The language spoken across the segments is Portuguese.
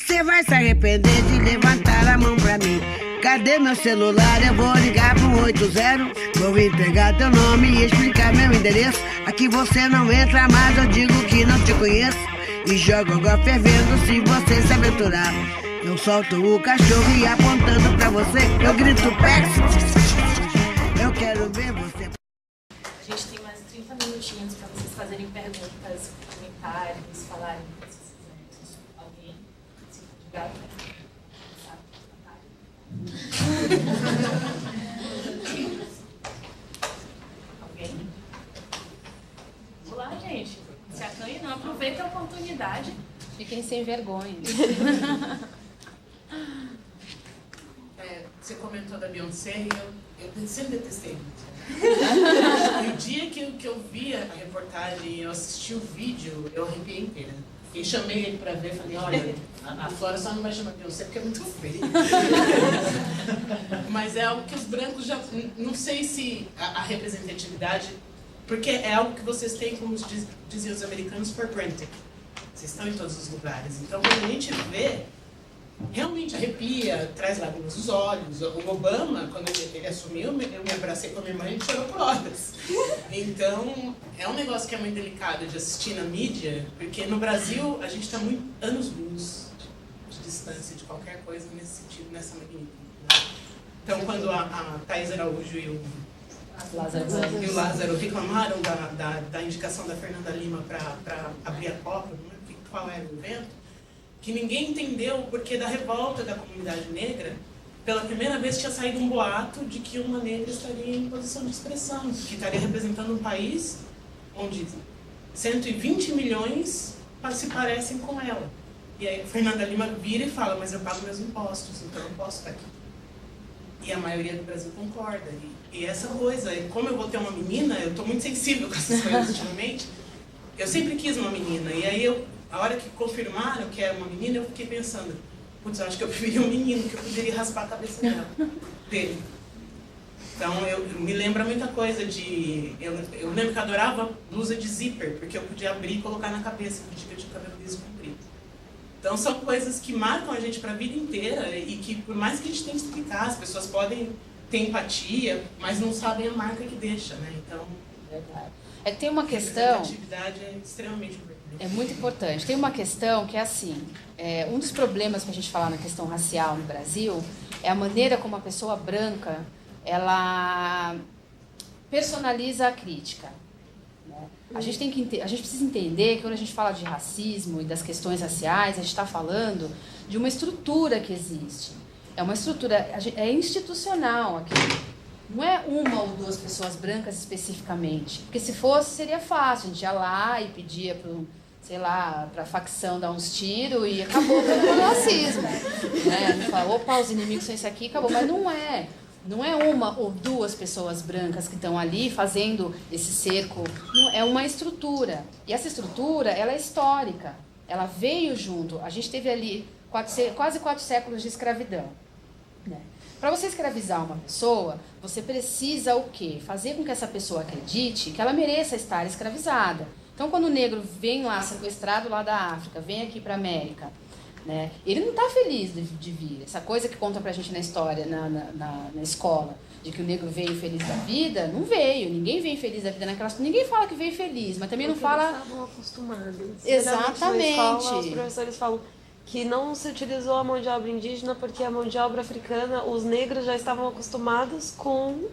Você vai se arrepender de levantar a mão pra mim. Cadê meu celular? Eu vou ligar pro 80. Vou entregar teu nome e explicar meu endereço. Aqui você não entra, mas eu digo que não te conheço. E jogo água fervendo se você se aventurar. Eu solto o cachorro e apontando pra você, eu grito Pex. Eu quero ver você. A gente tem mais 30 minutinhos pra vocês fazerem perguntas, comentários, falarem o que vocês quiserem. Alguém? Obrigado. Alguém? Vamos lá, gente. Se acanhe, não. Aproveita a oportunidade. Fiquem sem vergonha. Você comentou da Beyoncé e eu sempre detestei muito. E o dia que eu vi a reportagem e eu assisti o vídeo, eu arrepiei inteira. E chamei ele pra ver, falei, olha, a Flora só não vai chamar Beyoncé porque é muito feio. Mas é algo que os brancos já... Não sei se a representatividade... Porque é algo que vocês têm, como diziam os americanos, for granted. Vocês estão em todos os lugares. Então, quando a gente vê, realmente arrepia, traz lágrimas nos olhos. O Obama, quando ele assumiu, eu me abracei com a minha mãe e a gente chorou por horas. Então, é um negócio que é muito delicado de assistir na mídia, porque no Brasil a gente está muito anos-luz de distância de qualquer coisa nesse sentido, nessa magnitude. Né? Então, quando a Thaís Araújo e o Lázaro reclamaram da indicação da Fernanda Lima para abrir a Copa, não é? Qual era o evento, que ninguém entendeu o porquê da revolta da comunidade negra. Pela primeira vez tinha saído um boato de que uma negra estaria em posição de expressão, que estaria representando um país onde 120 milhões se parecem com ela. E aí Fernanda Lima vira e fala, mas eu pago meus impostos, então eu posso estar aqui. E a maioria do Brasil concorda. E essa coisa, como eu vou ter uma menina, eu estou muito sensível com essas coisas ultimamente, eu sempre quis uma menina, e aí a hora que confirmaram que era uma menina, eu fiquei pensando, putz, eu acho que eu preferia um menino, que eu poderia raspar a cabeça dele. Então, me lembra muita coisa de... Eu lembro que eu adorava blusa de zíper, porque eu podia abrir e colocar na cabeça, porque eu tinha o cabelo liso comprido. Então, são coisas que marcam a gente para a vida inteira e que, por mais que a gente tente explicar, as pessoas podem ter empatia, mas não sabem a marca que deixa, né? Então... Verdade. É que tem uma questão... A atividade é extremamente importante. É muito importante. Tem uma questão que é assim, um dos problemas que a gente fala na questão racial no Brasil é a maneira como a pessoa branca, ela personaliza a crítica. Né? A gente precisa entender que quando a gente fala de racismo e das questões raciais, a gente está falando de uma estrutura que existe. É uma estrutura, é institucional aqui. Não é uma ou duas pessoas brancas especificamente. Porque se fosse, seria fácil. A gente ia lá e pedia para a facção dar uns tiros e acabou com o racismo. Né? A gente fala, opa, os inimigos são esse aqui, acabou. Mas não é. Não é uma ou duas pessoas brancas que estão ali fazendo esse cerco. Não, é uma estrutura. E essa estrutura, ela é histórica. Ela veio junto. A gente teve ali quase 4 séculos de escravidão. Né? Para você escravizar uma pessoa, você precisa o quê? Fazer com que essa pessoa acredite que ela mereça estar escravizada. Então, quando o negro vem lá, sequestrado lá da África, vem aqui para a América, né, ele não está feliz de vir. Essa coisa que conta para a gente na história, na escola, de que o negro veio feliz da vida, não veio. Ninguém veio feliz da vida naquela... Ninguém fala que veio feliz, mas também não fala... Eles estavam acostumados. Exatamente. Na escola, os professores falam que não se utilizou a mão de obra indígena porque a mão de obra africana, os negros já estavam acostumados com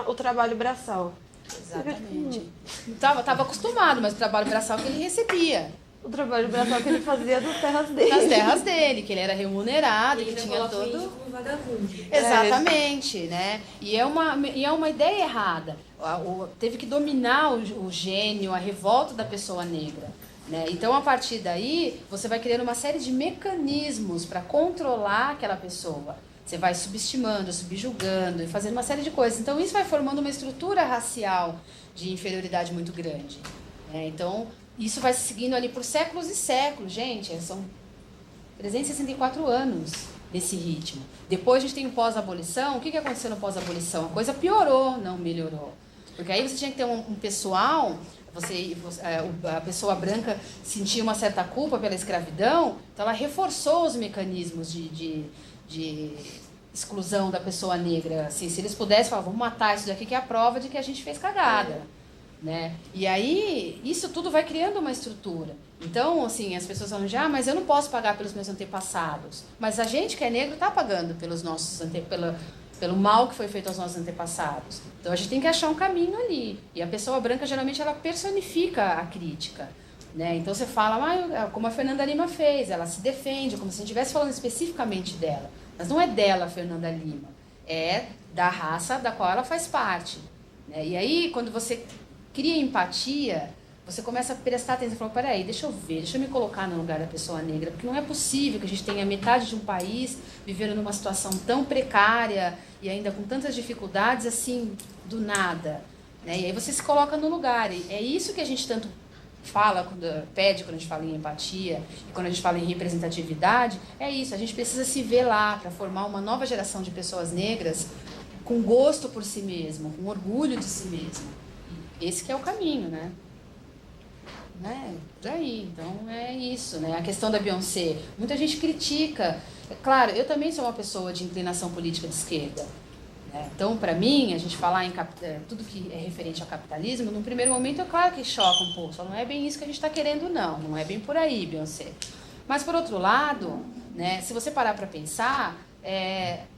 o trabalho braçal. Exatamente. Estava acostumado, mas o trabalho braçal que ele recebia. O trabalho braçal que ele fazia das terras dele. Das terras dele, que ele era remunerado, que tinha todo... Como vagabundo. Exatamente, né? E é uma ideia errada. Teve que dominar o gênio, a revolta da pessoa negra. Né? Então, a partir daí, você vai criando uma série de mecanismos para controlar aquela pessoa. Você vai subestimando, subjugando e fazendo uma série de coisas. Então, isso vai formando uma estrutura racial de inferioridade muito grande. Né? Então, isso vai se seguindo ali por séculos e séculos. Gente, são 364 anos desse ritmo. Depois a gente tem o pós-abolição. O que aconteceu no pós-abolição? A coisa piorou, não melhorou. Porque aí você tinha que ter um pessoal a pessoa branca sentia uma certa culpa pela escravidão, então ela reforçou os mecanismos de exclusão da pessoa negra. Assim, se eles pudessem falar, vamos matar isso daqui que é a prova de que a gente fez cagada. Né? E aí, isso tudo vai criando uma estrutura. Então, assim, as pessoas falam, mas eu não posso pagar pelos meus antepassados. Mas a gente que é negro está pagando pelos nossos pelo mal que foi feito aos nossos antepassados. Então, a gente tem que achar um caminho ali. E a pessoa branca, geralmente, ela personifica a crítica. Né? Então, você fala, como a Fernanda Lima fez, ela se defende, como se a gente estivesse falando especificamente dela. Mas não é dela, a Fernanda Lima. É da raça da qual ela faz parte. Né? E aí, quando você cria empatia, você começa a prestar atenção e fala, peraí, deixa eu ver, deixa eu me colocar no lugar da pessoa negra, porque não é possível que a gente tenha metade de um país vivendo numa situação tão precária e ainda com tantas dificuldades, assim, do nada. Né? E aí você se coloca no lugar. E é isso que a gente tanto pede quando a gente fala em empatia e quando a gente fala em representatividade, é isso, a gente precisa se ver lá para formar uma nova geração de pessoas negras com gosto por si mesmo, com orgulho de si mesmo. Esse que é o caminho, né? Daí, então é isso, né? A questão da Beyoncé, muita gente critica. Claro, eu também sou uma pessoa de inclinação política de esquerda. Né? Então, para mim, a gente falar em tudo que é referente ao capitalismo, num primeiro momento, é claro que choca um pouco. Só não é bem isso que a gente está querendo, não é bem por aí, Beyoncé. Mas, por outro lado, né, se você parar para pensar,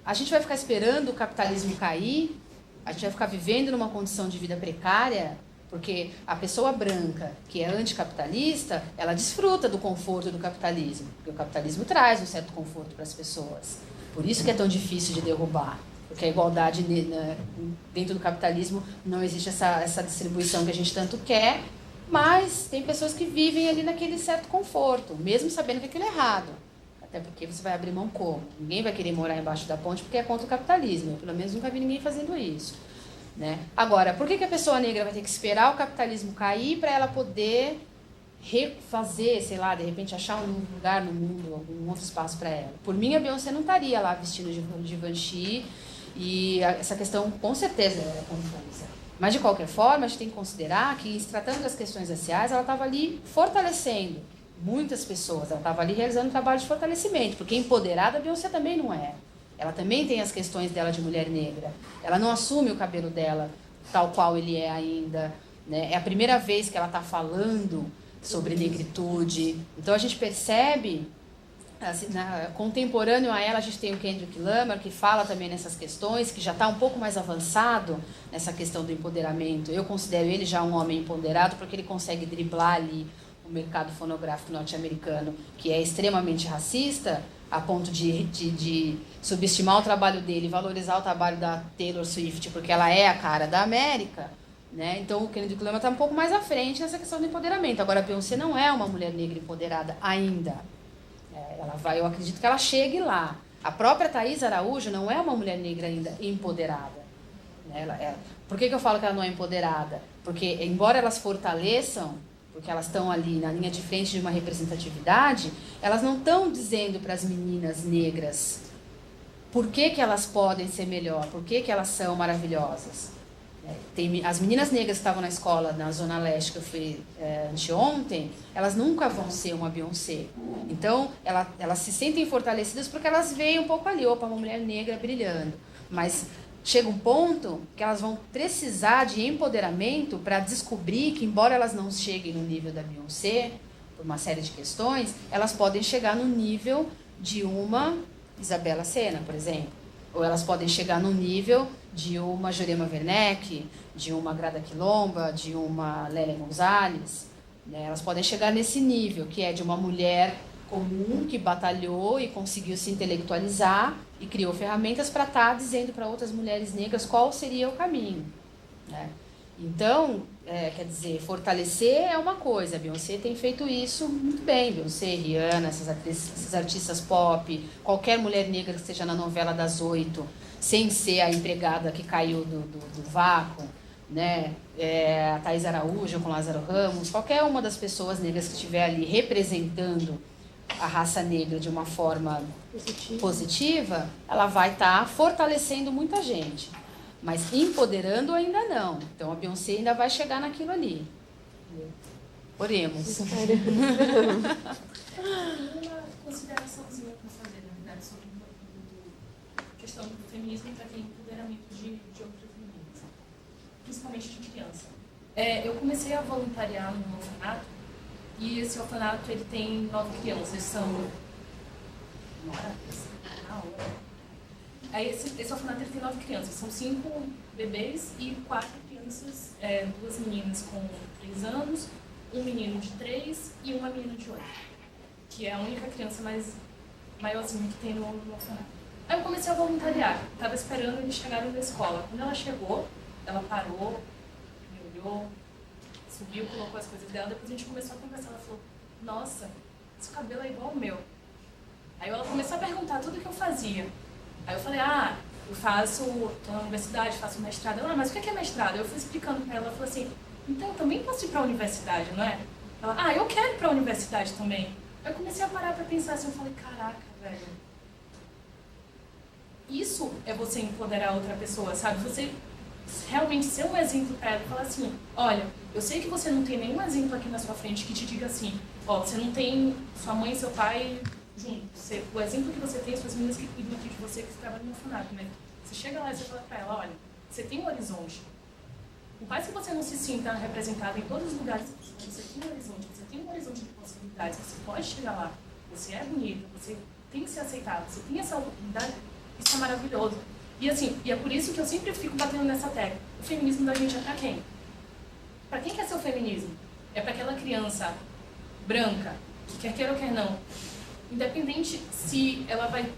a gente vai ficar esperando o capitalismo cair. A gente vai ficar vivendo numa condição de vida precária, porque a pessoa branca, que é anticapitalista, ela desfruta do conforto do capitalismo, porque o capitalismo traz um certo conforto para as pessoas. Por isso que é tão difícil de derrubar, porque a igualdade dentro do capitalismo não existe essa distribuição que a gente tanto quer, mas tem pessoas que vivem ali naquele certo conforto, mesmo sabendo que aquilo é errado. Até porque você vai abrir mão como? Ninguém vai querer morar embaixo da ponte porque é contra o capitalismo. Eu, pelo menos, nunca vi ninguém fazendo isso. Né? Agora, por que a pessoa negra vai ter que esperar o capitalismo cair para ela poder refazer, sei lá, de repente achar um lugar no mundo, algum outro espaço para ela? Por mim, a Beyoncé não estaria lá vestindo de Givenchy e essa questão, com certeza, era confusa. Mas, de qualquer forma, a gente tem que considerar que, se tratando das questões raciais, ela estava ali fortalecendo muitas pessoas. Ela estava ali realizando um trabalho de fortalecimento, porque empoderada a Beyoncé também não é. Ela também tem as questões dela de mulher negra. Ela não assume o cabelo dela tal qual ele é ainda. Né? É a primeira vez que ela está falando sobre negritude. Então a gente percebe, assim, contemporâneo a ela, a gente tem o Kendrick Lamar, que fala também nessas questões, que já está um pouco mais avançado nessa questão do empoderamento. Eu considero ele já um homem empoderado, porque ele consegue driblar ali o mercado fonográfico norte-americano, que é extremamente racista, a ponto de subestimar o trabalho dele, valorizar o trabalho da Taylor Swift, porque ela é a cara da América. Né? Então o Kendrick Lamar está um pouco mais à frente nessa questão do empoderamento. Agora, a Beyoncé não é uma mulher negra empoderada ainda. Eu acredito que ela chegue lá. A própria Thaís Araújo não é uma mulher negra ainda empoderada. Por que eu falo que ela não é empoderada? Porque, embora elas fortaleçam, porque elas estão ali na linha de frente de uma representatividade, elas não estão dizendo para as meninas negras por que elas podem ser melhor, por que elas são maravilhosas. As meninas negras que estavam na escola, na Zona Leste, que eu fui anteontem, elas nunca vão ser uma Beyoncé. Então, elas se sentem fortalecidas porque elas veem um pouco ali, uma mulher negra brilhando. Mas chega um ponto que elas vão precisar de empoderamento para descobrir que, embora elas não cheguem no nível da Beyoncé, por uma série de questões, elas podem chegar no nível de uma Isabela Sena, por exemplo. Ou elas podem chegar no nível de uma Jurema Werneck, de uma Grada Quilomba, de uma Lélia Gonzalez. Né? Elas podem chegar nesse nível, que é de uma mulher comum que batalhou e conseguiu se intelectualizar e criou ferramentas para estar dizendo para outras mulheres negras qual seria o caminho. Né? Então, quer dizer, fortalecer é uma coisa. A Beyoncé tem feito isso muito bem. Beyoncé, Rihanna, essas artistas pop, qualquer mulher negra que esteja na novela das 8, sem ser a empregada que caiu do vácuo, né? A Thaís Araújo com Lázaro Ramos, qualquer uma das pessoas negras que estiver ali representando a raça negra de uma forma positiva, ela vai estar fortalecendo muita gente. Mas empoderando ainda não. Então a Beyoncé ainda vai chegar naquilo ali. Oremos. Uma consideraçãozinha para fazer, na verdade, sobre a questão do feminismo para ter empoderamento de outras meninas, principalmente de criança. Eu comecei a voluntariar num orfanato, e esse orfanato ele tem 9 crianças, são Aí esse orfanato ele tem 9 crianças, são 5 bebês e 4 crianças, 2 meninas com 3 anos, um menino de 3 e uma menina de 8, que é a única criança maiorzinha que tem no orfanato. Aí eu comecei a voluntariar, estava esperando eles chegarem na escola. Quando ela chegou, ela parou, me olhou, subiu, colocou as coisas dela, depois a gente começou a conversar, ela falou, nossa, esse cabelo é igual ao meu. Aí ela começou a perguntar tudo que eu fazia. Aí eu falei, eu tô na universidade, faço mestrado. Ela, mas o que é mestrado? Eu fui explicando para ela, ela falou assim, então eu também posso ir para a universidade, não é? Ela, eu quero ir para a universidade também. Aí eu comecei a parar para pensar assim, eu falei, caraca, velho. Isso é você empoderar outra pessoa, sabe? Você realmente ser um exemplo para ela e falar assim, olha, eu sei que você não tem nenhum exemplo aqui na sua frente que te diga assim, você não tem sua mãe e seu pai junto. O exemplo que você tem, suas meninas que cuidam aqui de você, que trabalham no orfanato, mas você chega lá e você fala para ela, olha, você tem um horizonte. Por mais que você não se sinta representada em todos os lugares, você tem um horizonte, você tem um horizonte de possibilidades, você pode chegar lá, você é bonita, você tem que ser aceitada, você tem essa oportunidade, isso é maravilhoso. E assim, é por isso que eu sempre fico batendo nessa tecla. O feminismo da gente é pra quem? Pra quem quer ser o feminismo? É pra aquela criança branca, que quer queira ou quer não, independente se ela vai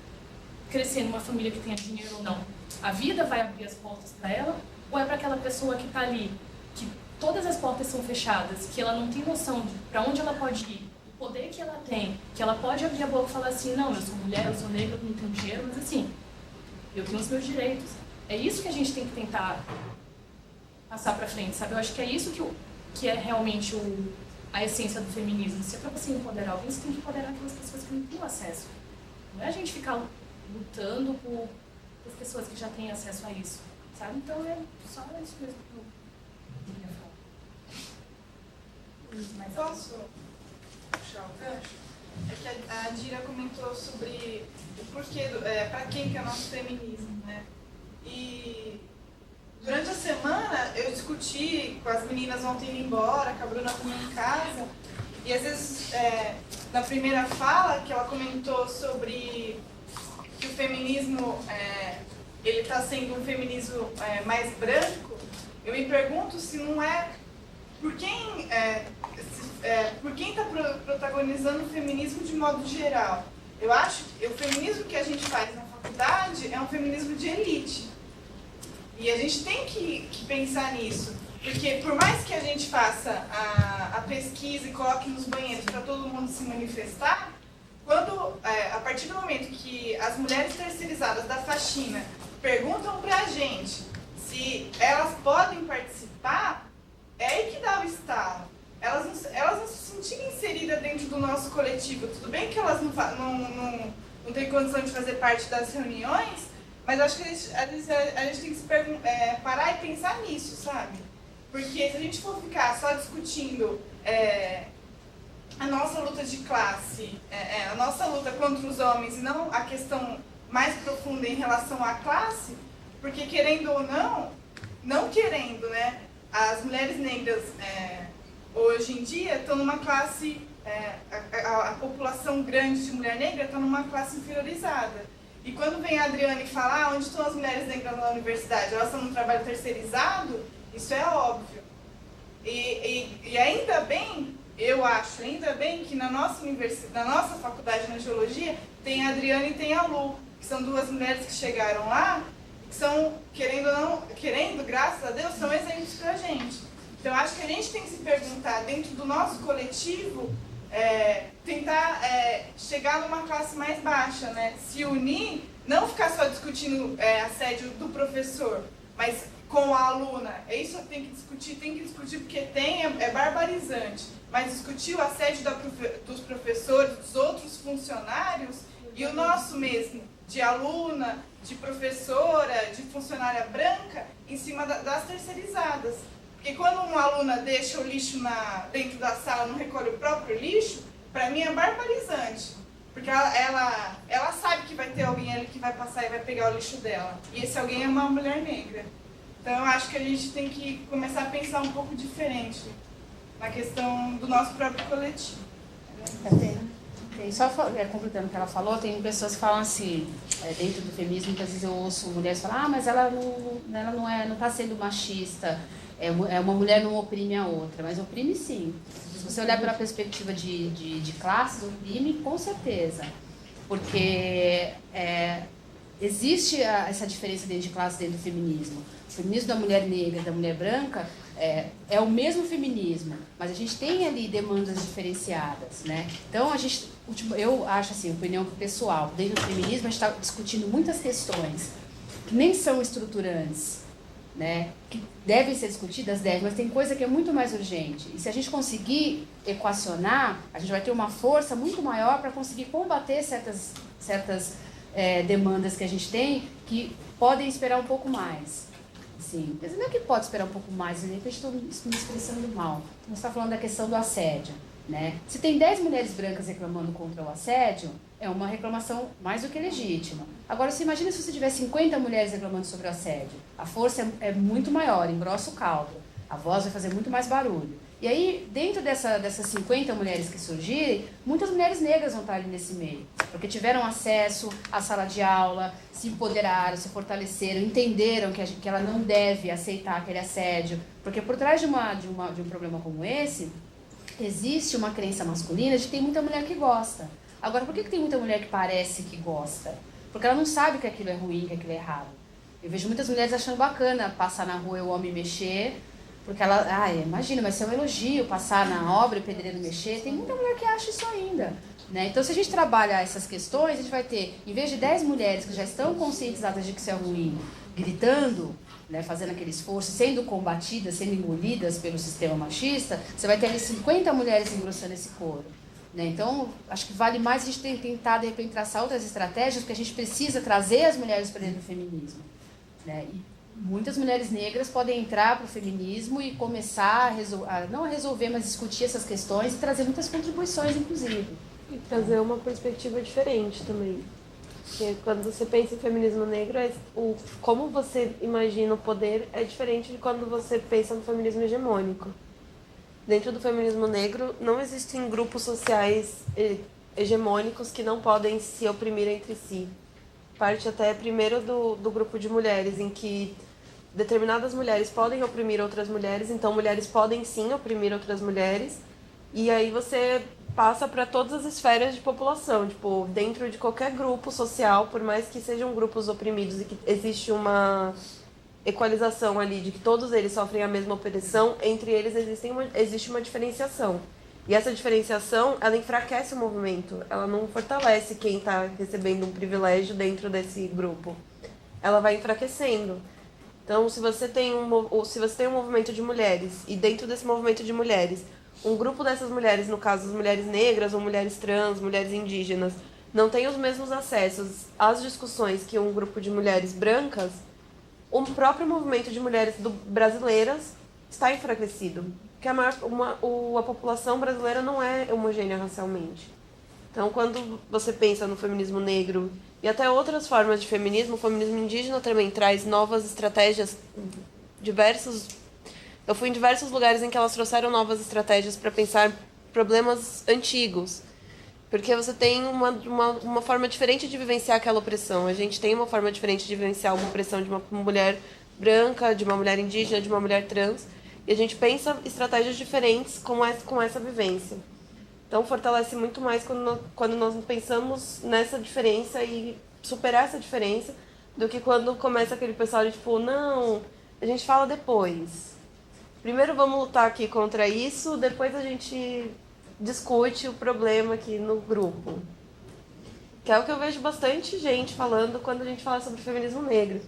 crescer numa família que tenha dinheiro ou não, a vida vai abrir as portas para ela, ou é para aquela pessoa que está ali, que todas as portas são fechadas, que ela não tem noção de para onde ela pode ir, o poder que ela tem, que ela pode abrir a boca e falar assim, não, eu sou mulher, eu sou negra, eu não tenho dinheiro, mas assim, eu tenho os meus direitos. É isso que a gente tem que tentar passar para frente, sabe? Eu acho que é isso que é realmente a essência do feminismo. Se é para você empoderar alguém, você tem que empoderar aquelas pessoas que não têm acesso. Não é a gente ficar lutando por pessoas que já têm acesso a isso, sabe? Então é só isso mesmo que eu queria falar. Posso puxar o gancho? É que a Dira comentou sobre o porquê, para quem que é o nosso feminismo, né? E durante a semana eu discuti com as meninas ontem indo embora, com a Bruna comendo em casa, e às vezes na primeira fala que ela comentou sobre que o feminismo ele está sendo um feminismo mais branco, eu me pergunto se não é por quem está protagonizando o feminismo de modo geral. Eu acho que o feminismo que a gente faz na faculdade é um feminismo de elite. E a gente tem que pensar nisso, porque por mais que a gente faça a pesquisa e coloque nos banheiros para todo mundo se manifestar, a partir do momento que as mulheres terceirizadas da faxina perguntam para a gente se elas podem participar, é aí que dá o estalo. Elas não se sentirem inseridas dentro do nosso coletivo. Tudo bem que elas não têm condição de fazer parte das reuniões, mas acho que a gente tem que parar e pensar nisso, sabe? Porque se a gente for ficar só discutindo a nossa luta de classe, a nossa luta contra os homens, e não a questão mais profunda em relação à classe, porque querendo ou não querendo, né? As mulheres negras hoje em dia estão numa classe, a população grande de mulher negra está numa classe inferiorizada. E quando vem a Adriane falar onde estão as mulheres negras na universidade, elas estão num trabalho terceirizado, isso é óbvio. E ainda bem, eu acho, ainda bem que na nossa faculdade na Geologia tem a Adriane e tem a Lu, que são duas mulheres que chegaram lá, que são, querendo, graças a Deus, são exemplos pra gente. Então acho que a gente tem que se perguntar dentro do nosso coletivo, tentar chegar numa classe mais baixa, né? Se unir, não ficar só discutindo assédio do professor, mas com a aluna. É isso que tem que discutir porque é barbarizante. Mas discutir o assédio dos professores, dos outros funcionários e o nosso mesmo, de aluna, de professora, de funcionária branca, em cima das terceirizadas. Porque quando uma aluna deixa o lixo dentro da sala, não recolhe o próprio lixo, para mim é barbarizante. Porque ela sabe que vai ter alguém ali que vai passar e vai pegar o lixo dela. E esse alguém é uma mulher negra. Então eu acho que a gente tem que começar a pensar um pouco diferente na questão do nosso próprio coletivo. Só completando o que ela falou, tem pessoas que falam assim, dentro do feminismo, muitas vezes eu ouço mulheres falar, mas ela não está sendo machista, uma mulher não oprime a outra, mas oprime sim. Se você olhar pela perspectiva de classes, oprime com certeza, porque existe essa diferença dentro de classe dentro do feminismo. O feminismo da mulher negra e da mulher branca é o mesmo feminismo, mas a gente tem ali demandas diferenciadas, né? Então, eu acho assim, opinião pessoal, dentro do feminismo a gente está discutindo muitas questões que nem são estruturantes, né? Que devem ser discutidas, mas tem coisa que é muito mais urgente. E se a gente conseguir equacionar, a gente vai ter uma força muito maior para conseguir combater certas demandas que a gente tem que podem esperar um pouco mais. Assim, quer dizer, não é que pode esperar um pouco mais, de repente estou me expressando mal. Você está falando da questão do assédio, né? Se tem 10 mulheres brancas reclamando contra o assédio, é uma reclamação mais do que legítima. Agora, você imagina se você tiver 50 mulheres reclamando sobre o assédio. A força é muito maior, engrossa o caldo. A voz vai fazer muito mais barulho. E aí, dentro dessas 50 mulheres que surgirem, muitas mulheres negras vão estar ali nesse meio. Porque tiveram acesso à sala de aula, se empoderaram, se fortaleceram, entenderam que ela não deve aceitar aquele assédio. Porque por trás de um problema como esse, existe uma crença masculina de que tem muita mulher que gosta. Agora, por que tem muita mulher que parece que gosta? Porque ela não sabe que aquilo é ruim, que aquilo é errado. Eu vejo muitas mulheres achando bacana passar na rua e o homem mexer, porque ela, imagina, vai ser um elogio passar na obra e o pedreiro mexer. Tem muita mulher que acha isso ainda, né? Então, se a gente trabalhar essas questões, a gente vai ter, em vez de 10 mulheres que já estão conscientizadas de que isso é ruim, gritando, né, fazendo aquele esforço, sendo combatidas, sendo engolidas pelo sistema machista, você vai ter ali 50 mulheres engrossando esse coro. Né? Então, acho que vale mais a gente tentar, de repente, traçar outras estratégias, porque a gente precisa trazer as mulheres para dentro do feminismo. Né? E muitas mulheres negras podem entrar para o feminismo e começar não a resolver, mas discutir essas questões e trazer muitas contribuições, inclusive. E trazer uma perspectiva diferente também. Porque quando você pensa em feminismo negro, como você imagina o poder é diferente de quando você pensa no feminismo hegemônico. Dentro do feminismo negro, não existem grupos sociais hegemônicos que não podem se oprimir entre si. Parte até primeiro do grupo de mulheres, em que determinadas mulheres podem oprimir outras mulheres, então mulheres podem sim oprimir outras mulheres, e aí você passa para todas as esferas de população, tipo, dentro de qualquer grupo social, por mais que sejam grupos oprimidos e que existe uma equalização ali, de que todos eles sofrem a mesma opressão, entre eles existe uma diferenciação. E essa diferenciação, ela enfraquece o movimento, ela não fortalece quem está recebendo um privilégio dentro desse grupo. Ela vai enfraquecendo. Então, se você tem um movimento de mulheres, e dentro desse movimento de mulheres, um grupo dessas mulheres, no caso as mulheres negras ou mulheres trans, mulheres indígenas, não tem os mesmos acessos às discussões que um grupo de mulheres brancas, o próprio movimento de mulheres brasileiras está enfraquecido. Porque a população brasileira não é homogênea racialmente. Então, quando você pensa no feminismo negro e até outras formas de feminismo, o feminismo indígena também traz novas estratégias, eu fui em diversos lugares em que elas trouxeram novas estratégias para pensar problemas antigos. Porque você tem uma forma diferente de vivenciar aquela opressão. A gente tem uma forma diferente de vivenciar uma opressão de uma mulher branca, de uma mulher indígena, de uma mulher trans. E a gente pensa estratégias diferentes com essa vivência. Então, fortalece muito mais quando nós pensamos nessa diferença e superar essa diferença, do que quando começa aquele pessoal de tipo, não, a gente fala depois. Primeiro vamos lutar aqui contra isso, depois a gente discute o problema aqui no grupo. Que é o que eu vejo bastante gente falando quando a gente fala sobre feminismo negro.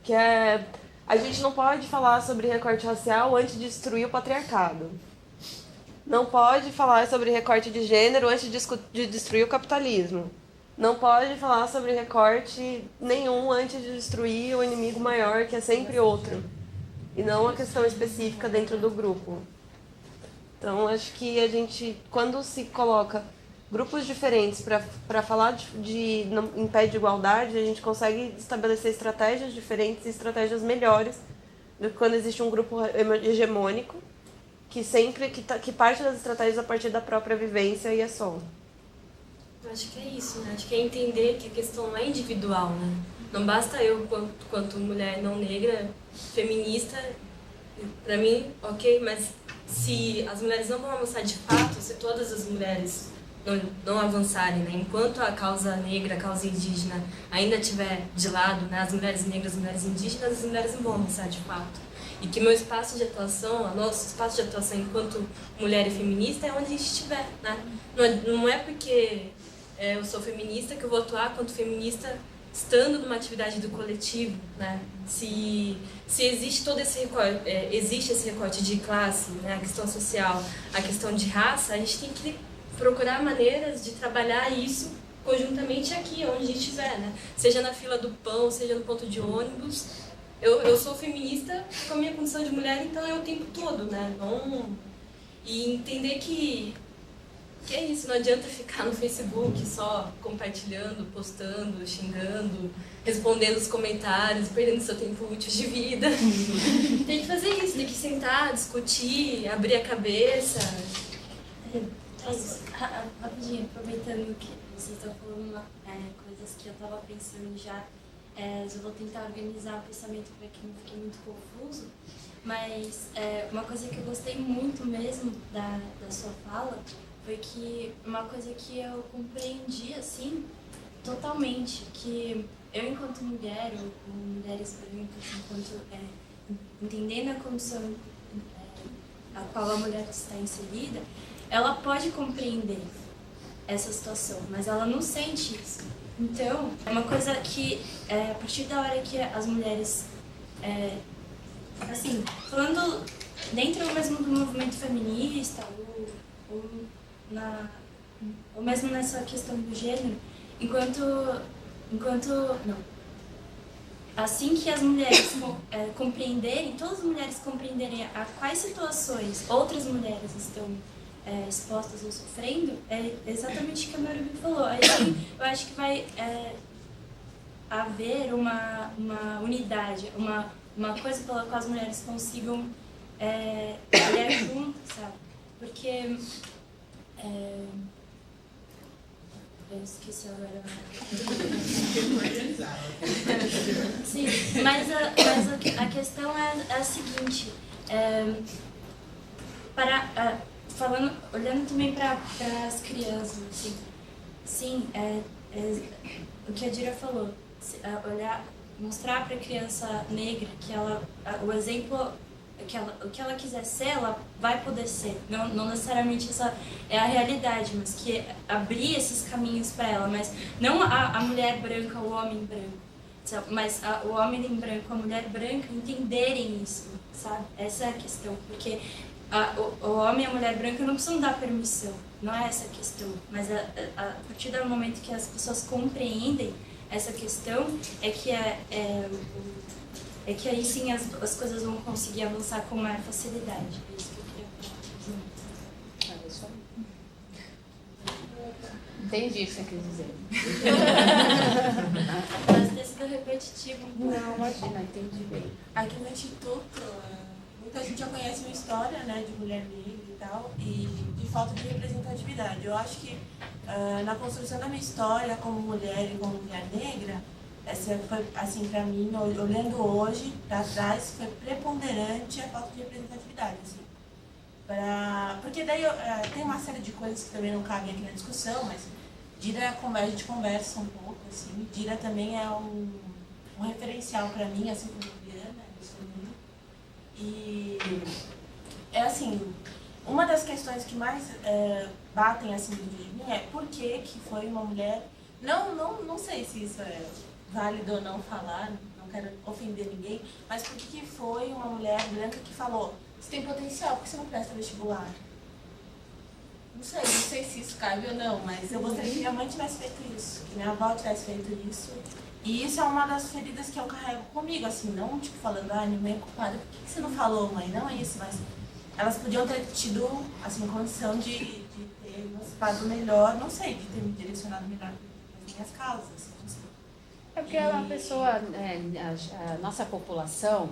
Que é, a gente não pode falar sobre recorte racial antes de destruir o patriarcado. Não pode falar sobre recorte de gênero antes de destruir o capitalismo. Não pode falar sobre recorte nenhum antes de destruir o inimigo maior, que é sempre outro. e não uma questão específica dentro do grupo. Então, acho que a gente, quando se coloca grupos diferentes para falar em pé de igualdade, a gente consegue estabelecer estratégias diferentes e estratégias melhores do que quando existe um grupo hegemônico que parte das estratégias a partir da própria vivência e é só. Eu acho que é isso, né? Acho que é entender que a questão não é individual, né? Não basta eu, quanto mulher não negra, feminista, pra mim, ok, mas se as mulheres não vão avançar de fato, se todas as mulheres não avançarem, né? Enquanto a causa negra, a causa indígena ainda estiver de lado, né? As mulheres negras, as mulheres indígenas, as mulheres não vão avançar de fato. E que meu espaço de atuação, o nosso espaço de atuação enquanto mulher e feminista é onde a gente estiver, né? Não é porque eu sou feminista que eu vou atuar quanto feminista estando numa atividade do coletivo, né? Se existe todo esse recorte, existe esse recorte de classe, né? A questão social, a questão de raça, a gente tem que procurar maneiras de trabalhar isso conjuntamente aqui, onde a gente estiver, né? Seja na fila do pão, seja no ponto de ônibus. Eu sou feminista com a minha condição de mulher, então é o tempo todo, né? E entender que é isso, não adianta ficar no Facebook só compartilhando, postando, xingando, respondendo os comentários, perdendo seu tempo útil de vida. Tem que fazer isso, tem que sentar, discutir, abrir a cabeça. É isso. Rapidinho, aproveitando que vocês estão falando coisas que eu estava pensando já. Eu vou tentar organizar o pensamento para que não fique muito confuso, mas uma coisa que eu gostei muito mesmo da sua fala foi que uma coisa que eu compreendi assim totalmente, que eu enquanto mulher, ou mulheres brancas, enquanto entendendo a condição a qual a mulher está inserida, ela pode compreender essa situação, mas ela não sente isso. Então, é uma coisa que, a partir da hora que as mulheres, assim, falando dentro mesmo do movimento feminista, ou mesmo nessa questão do gênero, assim que as mulheres compreenderem, todas as mulheres compreenderem a quais situações outras mulheres estão expostas ou sofrendo, é exatamente o que a Marubi falou. Aí eu acho que vai haver uma unidade, uma coisa pela qual as mulheres consigam olhar juntas, sabe? Porque eu esqueci agora. Sim, mas a questão é a seguinte, olhando também para as crianças, assim, sim, o que a Dira falou, mostrar para a criança negra que o exemplo, o que ela quiser ser, ela vai poder ser. Não necessariamente essa é a realidade, mas que abrir esses caminhos para ela, mas não a mulher branca, o homem branco, sabe? Mas o homem branco, a mulher branca entenderem isso, sabe? Essa é a questão, porque o homem e a mulher branca não precisam dar permissão, não é essa a questão, mas a partir do momento que as pessoas compreendem essa questão, é que aí sim as coisas vão conseguir avançar com maior facilidade. É isso que eu queria falar. Entendi o que você quis dizer. Mas ter sido repetitivo. Não, imagina, entendi bem. Aqui no Instituto, muita gente já conhece uma história, né, de mulher negra e tal, e de falta de representatividade. Eu acho que na construção da minha história como mulher e como mulher negra, essa foi, assim, para mim, olhando hoje para trás, foi preponderante a falta de representatividade, assim. Porque daí tem uma série de coisas que também não cabem aqui na discussão, mas Dira, a gente conversa um pouco, assim. Dira também é um referencial para mim, assim como Juliana, e é assim, uma das questões que mais batem assim dentro de mim é por que foi uma mulher, não sei se isso é válido ou não falar, não quero ofender ninguém, mas por que foi uma mulher branca que falou, você tem potencial, por que você não presta vestibular? não sei se isso cabe ou não, mas eu gostaria que minha mãe tivesse feito isso, que minha avó tivesse feito isso. E isso é uma das feridas que eu carrego comigo, assim, não tipo falando, minha mãe é culpada, por que você não falou, mãe? Não é isso, mas elas podiam ter tido, assim, condição de ter emancipado melhor, não sei, de ter me direcionado melhor nas minhas causas, assim, não sei. É porque a pessoa, a nossa população,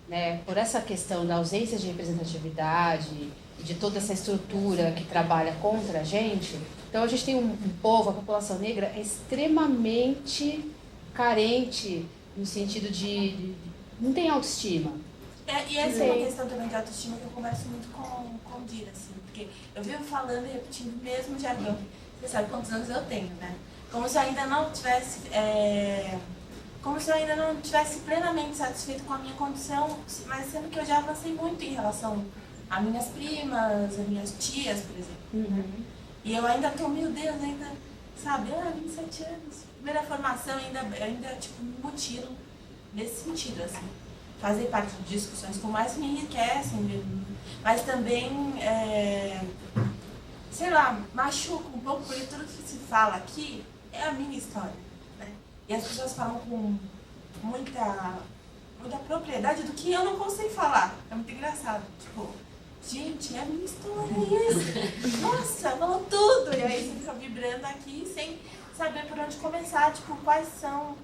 né, por essa questão da ausência de representatividade, de toda essa estrutura que trabalha contra a gente, então a gente tem um povo, a população negra é extremamente carente no sentido de não tem autoestima. E essa é uma questão também de autoestima que eu converso muito com Dira, assim, porque eu vivo falando e repetindo o mesmo jargão. Você sabe quantos anos eu tenho, né? Como se eu ainda não tivesse plenamente satisfeito com a minha condição, mas sendo que eu já avancei muito em relação a minhas primas, a minhas tias, por exemplo. Né? E eu ainda tô, meu Deus, ainda, sabe, 27 anos, primeira formação, ainda tipo, me mutilo nesse sentido, assim. Fazer parte de discussões como mais me enriquecem, mas também, sei lá, machuca um pouco, porque tudo que se fala aqui é a minha história, né? E as pessoas falam com muita propriedade do que eu não consigo falar. É muito engraçado, tipo, gente, é a minha história, isso. Nossa, falou tudo! E aí você fica vibrando aqui sem saber por onde começar, tipo, quais são,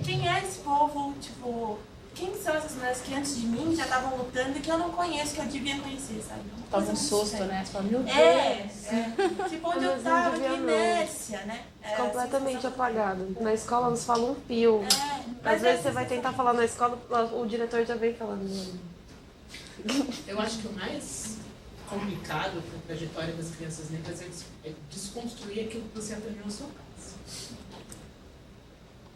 quem é esse povo, tipo, quem são essas mulheres que antes de mim já estavam lutando e que eu não conheço, que eu devia conhecer, sabe? Toma um susto, né? Você fala, meu Deus! Tipo, onde eu tava, que inércia, né? Completamente apagado. Na escola nos fala um pio. Às vezes você vai tentar falar na escola, o diretor já vem falando. Eu acho que o mais complicado para a trajetória das crianças negras é desconstruir aquilo que você aprendeu na sua casa.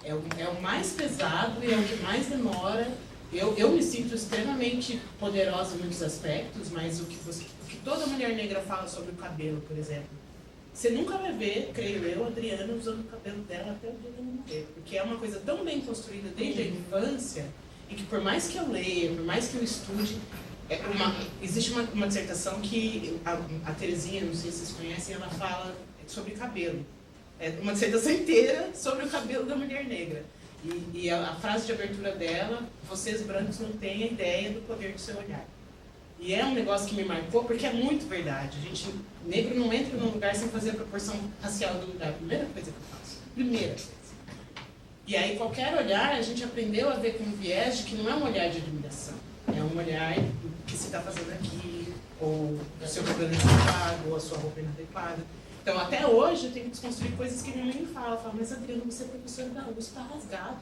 É o mais pesado e é o que mais demora. Eu me sinto extremamente poderosa em muitos aspectos, mas o que toda mulher negra fala sobre o cabelo, por exemplo, você nunca vai ver, creio eu, a Adriana usando o cabelo dela até o dia dela morrer. Porque é uma coisa tão bem construída desde a infância e que por mais que eu leia, por mais que eu estude, existe uma dissertação que a Terezinha, não sei se vocês conhecem, ela fala sobre cabelo. É uma dissertação inteira sobre o cabelo da mulher negra. E a frase de abertura dela, vocês brancos não têm a ideia do poder do seu olhar. E é um negócio que me marcou porque é muito verdade. A gente, negro não entra num lugar sem fazer a proporção racial do lugar. Primeira coisa que eu faço. Primeira coisa. E aí qualquer olhar a gente aprendeu a ver com um viés de que não é um olhar de admiração. É um olhar do que você está fazendo aqui, ou o seu cabelo inadequado, ou a sua roupa inadequada. Então, até hoje, eu tenho que desconstruir coisas que minha mãe me fala. Fala, mas Adriana, você é professora da USP, está rasgado.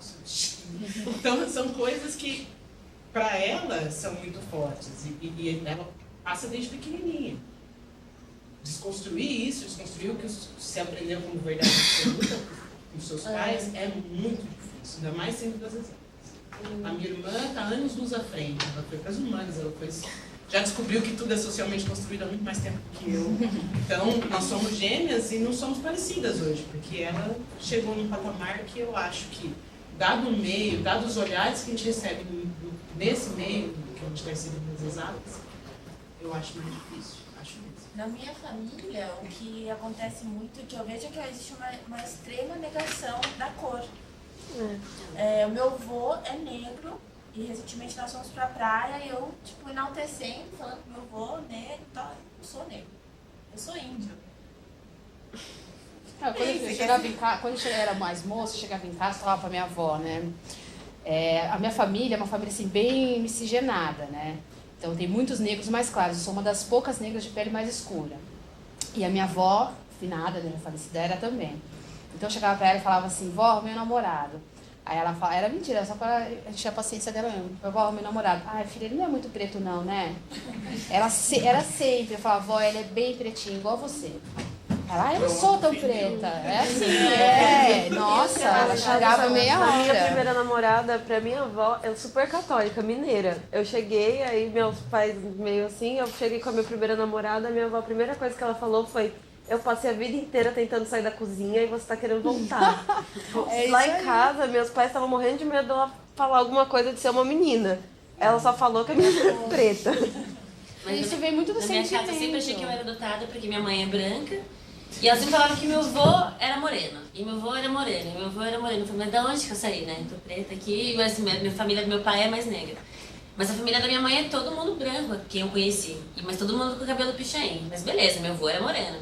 Então, são coisas que, para ela, são muito fortes. E ela passa desde pequenininha. Desconstruir isso, desconstruir o que você aprendeu como verdade absoluta com os seus pais, é muito difícil. Ainda mais sendo das exatas. A minha irmã está anos luz à frente. Ela foi para as humanas, já descobriu que tudo é socialmente construído há muito mais tempo que eu. Então, nós somos gêmeas e não somos parecidas hoje, porque ela chegou num patamar que eu acho que, dado o meio, dado os olhares que a gente recebe nesse meio, que a gente recebe nas exatas, eu acho mais difícil. Acho mesmo. Na minha família, o que acontece muito, que eu vejo é que existe uma extrema negação da cor. O meu avô é negro. E recentemente nós fomos pra praia e eu, tipo, enaltecendo, falando que meu avô negro e tal. Eu sou negro. Eu sou índio. Quando eu era mais moça, eu chegava em casa e falava pra minha avó, né? A minha família é uma família, assim, bem miscigenada, né? Então tem muitos negros mais claros. Eu sou uma das poucas negras de pele mais escura. E a minha avó, finada, né, falecida, era também. Então eu chegava pra ela e falava assim, vó, meu namorado. Aí ela fala, era mentira, só para encher a paciência dela mesmo. Eu falava, meu namorado, filha, ele não é muito preto não, né? Era sempre, eu falava, vó, ele é bem pretinho, igual você. Ela, eu não sou tão preta. É assim, nossa, ela chegava meia hora. A minha primeira namorada, pra minha avó, é super católica, mineira. Eu cheguei, aí meus pais meio assim, eu cheguei com a minha primeira namorada, minha avó, a primeira coisa que ela falou foi, eu passei a vida inteira tentando sair da cozinha e você tá querendo voltar. Lá em casa, meus pais estavam morrendo de medo dela falar alguma coisa de ser uma menina. Ela só falou que a menina era preta. Mas Isso vem muito do na minha sentimento. casa eu sempre achei que eu era adotada porque minha mãe é branca. E ela sempre falava que meu avô era moreno. E meu avô era moreno, e meu avô era moreno. Eu falei, mas de onde que eu saí, né? Tô preta aqui, mas minha família do meu pai é mais negra. Mas a família da minha mãe é todo mundo branco, quem eu conheci. Mas todo mundo com cabelo pichain. Mas beleza, meu avô era moreno.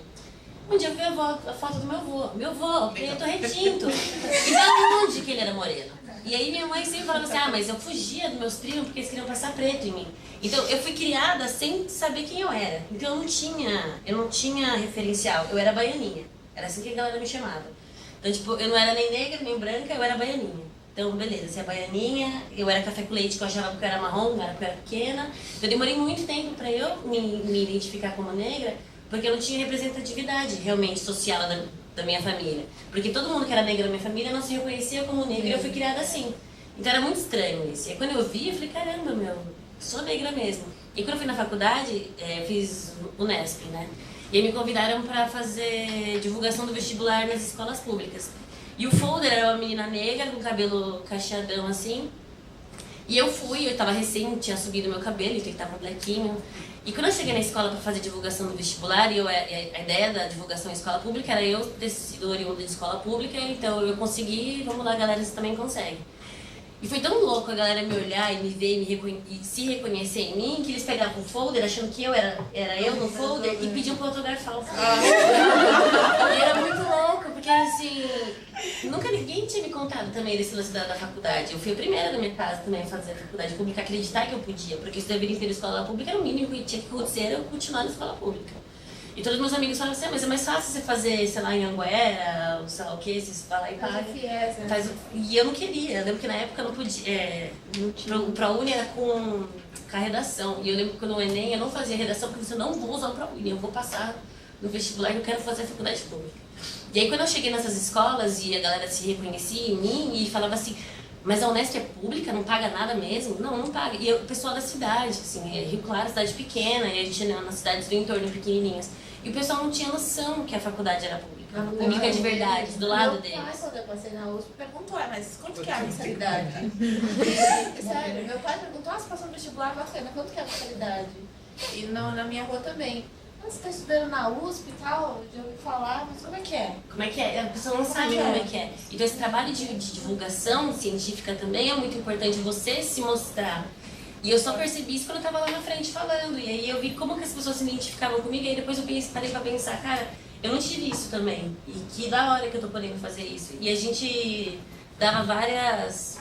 Um dia eu vi a foto do meu avô. Meu avô, preto retinto. E da onde que ele era moreno? E aí minha mãe sempre falava assim, mas eu fugia dos meus primos porque eles queriam passar preto em mim. Então eu fui criada sem saber quem eu era. Então eu não tinha referencial. Eu era baianinha. Era assim que a galera me chamava. Então tipo, eu não era nem negra, nem branca, eu era baianinha. Então beleza, você é baianinha, eu era café com leite, que eu achava que eu era marrom, não era porque eu era pequena. Então eu demorei muito tempo pra eu me identificar como negra, porque eu não tinha representatividade realmente social da minha família. Porque todo mundo que era negra na minha família não se reconhecia como negra e eu fui criada assim. Então era muito estranho isso. E aí, quando eu vi, eu falei, caramba, sou negra mesmo. E quando eu fui na faculdade, eu fiz Unesp, né? E aí me convidaram para fazer divulgação do vestibular nas escolas públicas. E o folder era uma menina negra, com cabelo cacheadão assim. E eu tava recém, tinha subido meu cabelo, então ele tava blequinho. E quando eu cheguei na escola para fazer divulgação do vestibular, e a ideia da divulgação em escola pública era eu ter sido oriunda de escola pública, então eu consegui, vamos lá, galera, você também consegue. E foi tão louco a galera me olhar e me ver e se reconhecer em mim, que eles pegavam o folder achando que eu era eu no folder e pediam pra autografar o folder. E era muito louco, porque assim, nunca ninguém tinha me contado também desse lance da faculdade. Eu fui a primeira da minha casa também a fazer a faculdade pública, acreditar que eu podia, porque estudar a vida inteira em escola pública era o mínimo que tinha que acontecer, eu continuar na escola pública. E todos meus amigos falavam assim, mas é mais fácil você fazer, sei lá, em Anguera, ou sei lá o que, você vai lá e paga. E eu não queria, eu lembro que na época eu não podia. O ProUni era com redação. E eu lembro que no Enem eu não fazia redação porque eu não vou usar o ProUni, eu vou passar no vestibular e eu quero fazer a faculdade pública. E aí quando eu cheguei nessas escolas e a galera se reconhecia em mim e falava assim, mas a Unesp é pública, não paga nada mesmo? Não paga. E o pessoal da cidade, assim, Rio Claro, cidade pequena, e a gente ia nas cidades do entorno pequenininhas. E o pessoal não tinha noção que a faculdade era pública. Pública de verdade, do lado deles. Meu pai, quando eu passei na USP, perguntou, mas quanto que é a mensalidade? Sério, meu pai perguntou, você passou no vestibular, bacana, quanto que é a mensalidade? E na minha rua também. Você está estudando na USP e tal, já ouvi falar, mas como é que é? Como é que é? A pessoa não sabe como é que é. Então esse trabalho de divulgação científica também é muito importante, você se mostrar. E eu só percebi isso quando eu estava lá na frente falando. E aí eu vi como que as pessoas se identificavam comigo. E aí depois eu parei pra pensar, cara, eu não tive isso também. E que da hora que eu tô podendo fazer isso. E a gente dava várias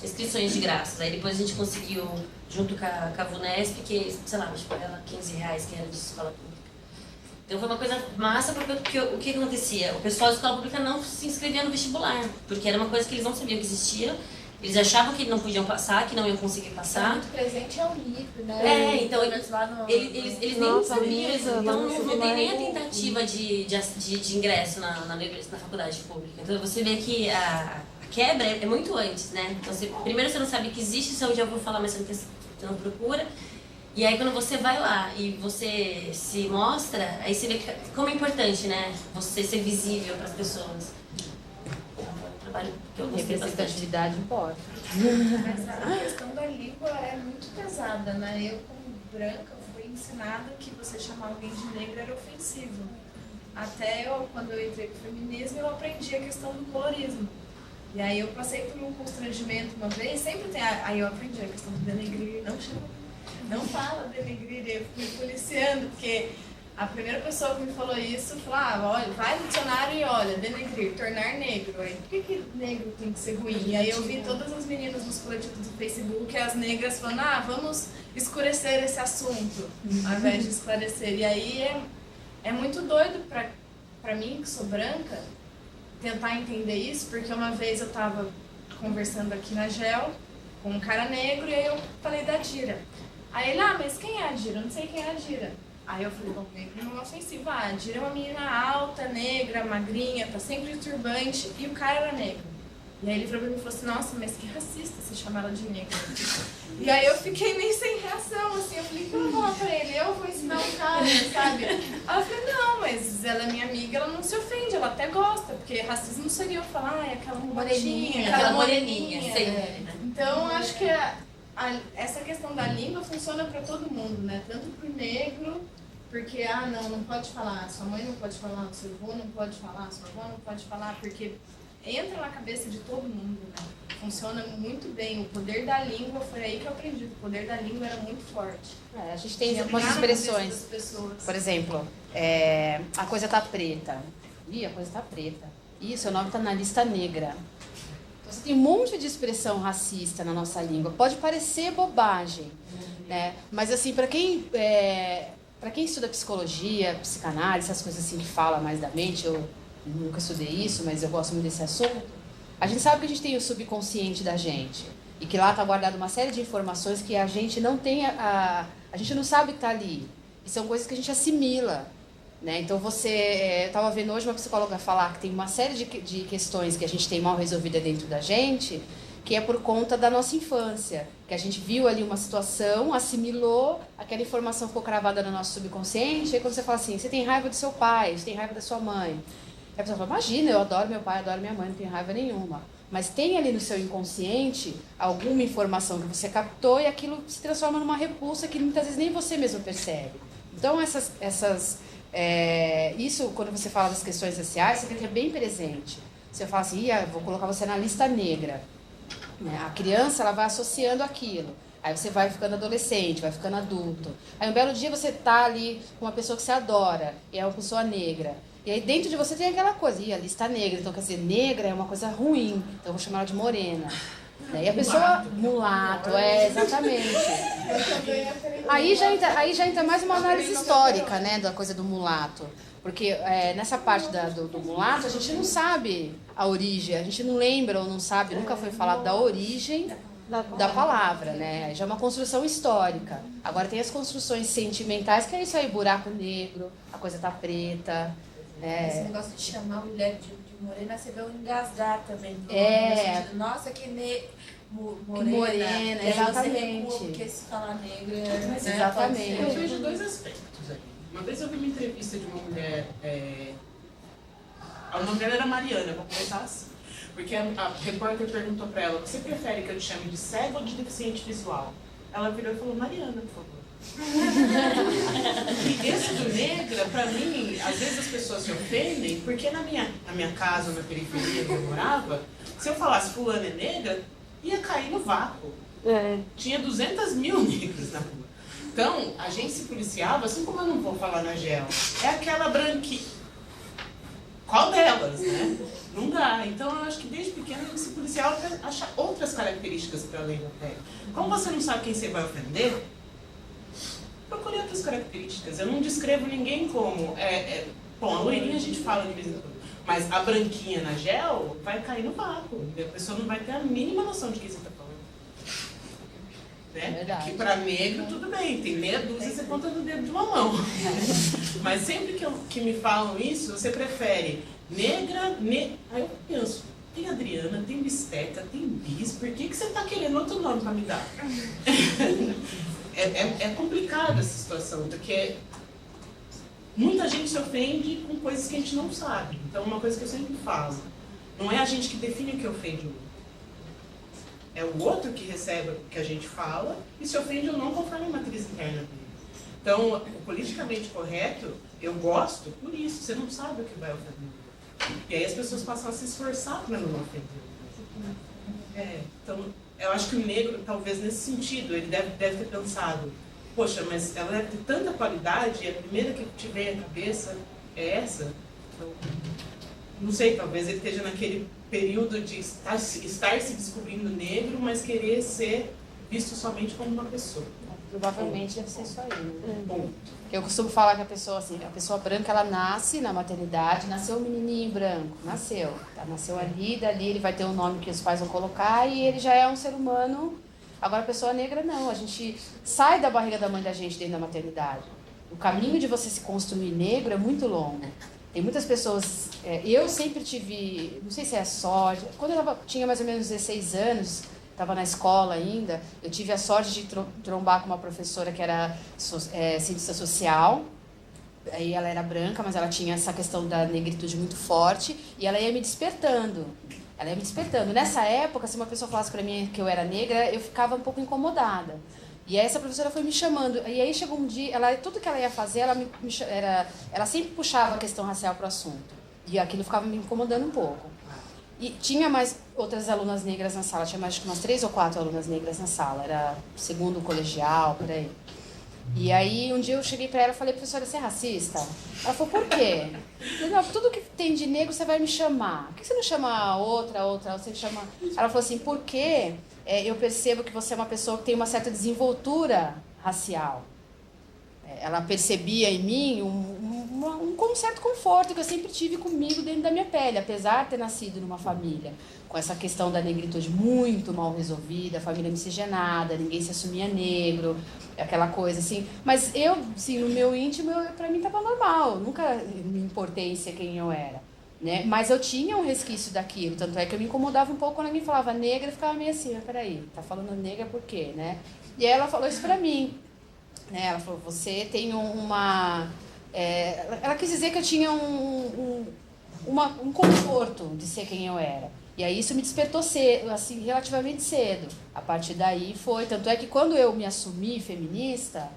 inscrições de graça. Aí depois a gente conseguiu, junto com a VUNESP, que, sei lá, a gente pagava R$15, que era de escola pública. Então foi uma coisa massa, porque o que acontecia? O pessoal da escola pública não se inscrevia no vestibular, porque era uma coisa que eles não sabiam que existia. Eles achavam que não podiam passar, que não iam conseguir passar. Muito presente é o livro, né? Então eles nem sabiam, então não tem nem a tentativa de ingresso na faculdade pública. Então você vê que a quebra é muito antes, né? Então, primeiro você não sabe que existe, você já ouviu falar, mas você não procura. E aí quando você vai lá e você se mostra, aí você vê como é importante, né? Você ser visível para as pessoas. Representatividade importa. Mas a questão da língua é muito pesada, né? Eu, como branca, fui ensinada que você chamar alguém de negra era ofensivo. Até quando eu entrei pro feminismo, eu aprendi a questão do colorismo. E aí eu passei por um constrangimento uma vez, sempre tem. Aí eu aprendi a questão do denegrir, não fala denegrir, eu fui policiando, porque a primeira pessoa que me falou isso falou, olha, vai no dicionário e olha, denegrir, tornar negro. Aí, por que negro tem que ser ruim? E aí eu vi todas as meninas nos coletivos do Facebook, as negras falando, vamos escurecer esse assunto, ao invés de esclarecer. E aí é muito doido pra mim, que sou branca, tentar entender isso, porque uma vez eu tava conversando aqui na GEL com um cara negro e aí eu falei da Dira. Aí ele, mas quem é a Dira? Eu não sei quem é a Dira. Aí eu falei, bom, negro não é ofensivo. A Dira é uma menina alta, negra, magrinha, tá sempre de turbante, e o cara era negro. E aí ele falou pra mim e falou assim, nossa, mas que racista você chamar ela de negra. E aí eu fiquei meio sem reação, assim, eu falei, o que eu vou falar pra ele? Eu vou ensinar um cara, sabe? Aí eu falei, não, mas ela é minha amiga, ela não se ofende, ela até gosta, porque racismo seria eu falar, aquela moreninha, aquela moreninha, sempre, né? Então acho que essa questão da língua funciona para todo mundo, né? Tanto para o negro, porque, não pode falar, sua mãe não pode falar, seu avô não pode falar, sua avó não pode falar, porque entra na cabeça de todo mundo, né? Funciona muito bem. O poder da língua, foi aí que eu aprendi. O poder da língua era muito forte. A gente tem algumas expressões. Por exemplo, a coisa tá preta. Ih, a coisa tá preta. Ih, seu nome tá na lista negra. Então, você tem um monte de expressão racista na nossa língua. Pode parecer bobagem, né? Mas, assim, para quem estuda psicologia, psicanálise, essas coisas assim que fala mais da mente, eu nunca estudei isso, mas eu gosto muito desse assunto. A gente sabe que a gente tem o subconsciente da gente e que lá está guardado uma série de informações que a gente não tem, a gente não sabe que está ali. E são coisas que a gente assimila, né? Então eu estava vendo hoje uma psicóloga falar que tem uma série de questões que a gente tem mal resolvida dentro da gente, que é por conta da nossa infância, que a gente viu ali uma situação, assimilou, aquela informação ficou cravada no nosso subconsciente, e aí quando você fala assim, você tem raiva do seu pai, você tem raiva da sua mãe, a pessoa fala, imagina, eu adoro meu pai, adoro minha mãe, não tenho raiva nenhuma. Mas tem ali no seu inconsciente alguma informação que você captou e aquilo se transforma numa repulsa que muitas vezes nem você mesmo percebe. Então, isso, quando você fala das questões raciais, você tem que ter bem presente. Você fala assim, vou colocar você na lista negra. A criança, ela vai associando aquilo. Aí você vai ficando adolescente, vai ficando adulto. Aí um belo dia você tá ali com uma pessoa que você adora, e é uma pessoa negra. E aí dentro de você tem aquela coisa, a lista negra, então quer dizer, negra é uma coisa ruim, então eu vou chamar ela de morena. E a pessoa, mulato, exatamente. Aí já entra mais uma análise histórica, né, da coisa do mulato. Porque nessa parte do mulato, a gente não sabe a origem, a gente não lembra ou não sabe, nunca foi falado da origem da palavra, né? Já é uma construção histórica. Agora tem as construções sentimentais, que é isso aí, buraco negro, a coisa tá preta. Esse negócio de chamar a mulher de morena, você vê o engasgar também. Sentido, nossa, que morena, exatamente. Porque se falar negra... Exatamente. Eu vejo dois aspectos aí. Uma vez eu vi uma entrevista de uma mulher... O nome dela era Mariana, vou começar assim. Porque a repórter perguntou pra ela, você prefere que eu te chame de cego ou de deficiente visual? Ela virou e falou, Mariana, por favor. E esse do negra, pra mim, às vezes as pessoas se ofendem, porque na minha casa, na periferia onde eu morava, se eu falasse fulano é negra, ia cair no vácuo. Tinha 200 mil negros na rua. Então, a gente se policiava, assim como eu não vou falar na GEL, é aquela branquinha. Qual delas, né? Não dá. Então, eu acho que desde pequeno a gente se policiava para achar outras características para além da pele. Como você não sabe quem você vai ofender, procure outras características. Eu não descrevo ninguém como... Bom, a loirinha a gente fala de vez em quando. Mas a branquinha na GEL vai cair no vácuo. A pessoa não vai ter a mínima noção de quem você está falando. Né? Que para negro, tudo bem. Tem meia dúzia, você conta no dedo de uma mão. Mas sempre que me falam isso, você prefere negra... Aí eu penso, tem Adriana, tem Bisteca, tem Bis. Por que você está querendo outro nome para me dar? É complicada essa situação, porque muita gente se ofende com coisas que a gente não sabe. Então, uma coisa que eu sempre falo, não é a gente que define o que ofende o outro. É o outro que recebe o que a gente fala e se ofende ou não conforme a matriz interna dele. Então, o politicamente correto, eu gosto por isso. Você não sabe o que vai ofender o outro. E aí as pessoas passam a se esforçar para não ofender o outro. Então, eu acho que o negro, talvez nesse sentido, ele deve ter pensado, poxa, mas ela deve ter tanta qualidade e a primeira que te vem à cabeça é essa. Então, não sei, talvez ele esteja naquele período de estar se descobrindo negro, mas querer ser visto somente como uma pessoa. Provavelmente deve ser isso aí, né? Eu costumo falar que a pessoa branca, ela nasce na maternidade, nasceu um menininho branco, nasceu ali, dali ele vai ter um nome que os pais vão colocar e ele já é um ser humano. Agora a pessoa negra não, a gente sai da barriga da mãe da gente dentro da maternidade. O caminho de você se construir negro é muito longo. Tem muitas pessoas, eu sempre tive, não sei se é sorte, quando eu tinha mais ou menos 16 anos, estava na escola ainda, eu tive a sorte de trombar com uma professora que era cientista social. Aí ela era branca, mas ela tinha essa questão da negritude muito forte e ela ia me despertando. Ela ia me despertando. Nessa época, se uma pessoa falasse para mim que eu era negra, eu ficava um pouco incomodada. E aí essa professora foi me chamando. E aí chegou um dia, tudo que ela ia fazer, ela sempre puxava a questão racial para o assunto. E aquilo ficava me incomodando um pouco. E tinha mais outras alunas negras na sala. Tinha mais acho que umas 3 ou 4 alunas negras na sala. Era segundo colegial, por aí. E aí um dia eu cheguei para ela e falei, professora, você é racista? Ela falou, por quê? Eu falei, não, tudo que tem de negro você vai me chamar. Por que você não chama outra, você chama... Ela falou assim, porque eu percebo que você é uma pessoa que tem uma certa desenvoltura racial. Ela percebia em mim um certo conforto que eu sempre tive comigo dentro da minha pele, apesar de ter nascido numa família com essa questão da negritude muito mal resolvida, família miscigenada, ninguém se assumia negro, aquela coisa assim. Mas eu, assim, no meu íntimo, pra mim estava normal, nunca me importei em ser quem eu era, né? Mas eu tinha um resquício daquilo, tanto é que eu me incomodava um pouco quando alguém falava negra, eu ficava meio assim, mas peraí, tá falando negra por quê, né? E aí ela falou isso pra mim, né? Ela falou, você tem ela quis dizer que eu tinha um conforto de ser quem eu era. E aí isso me despertou cedo, assim, relativamente cedo. A partir daí foi... Tanto é que quando eu me assumi feminista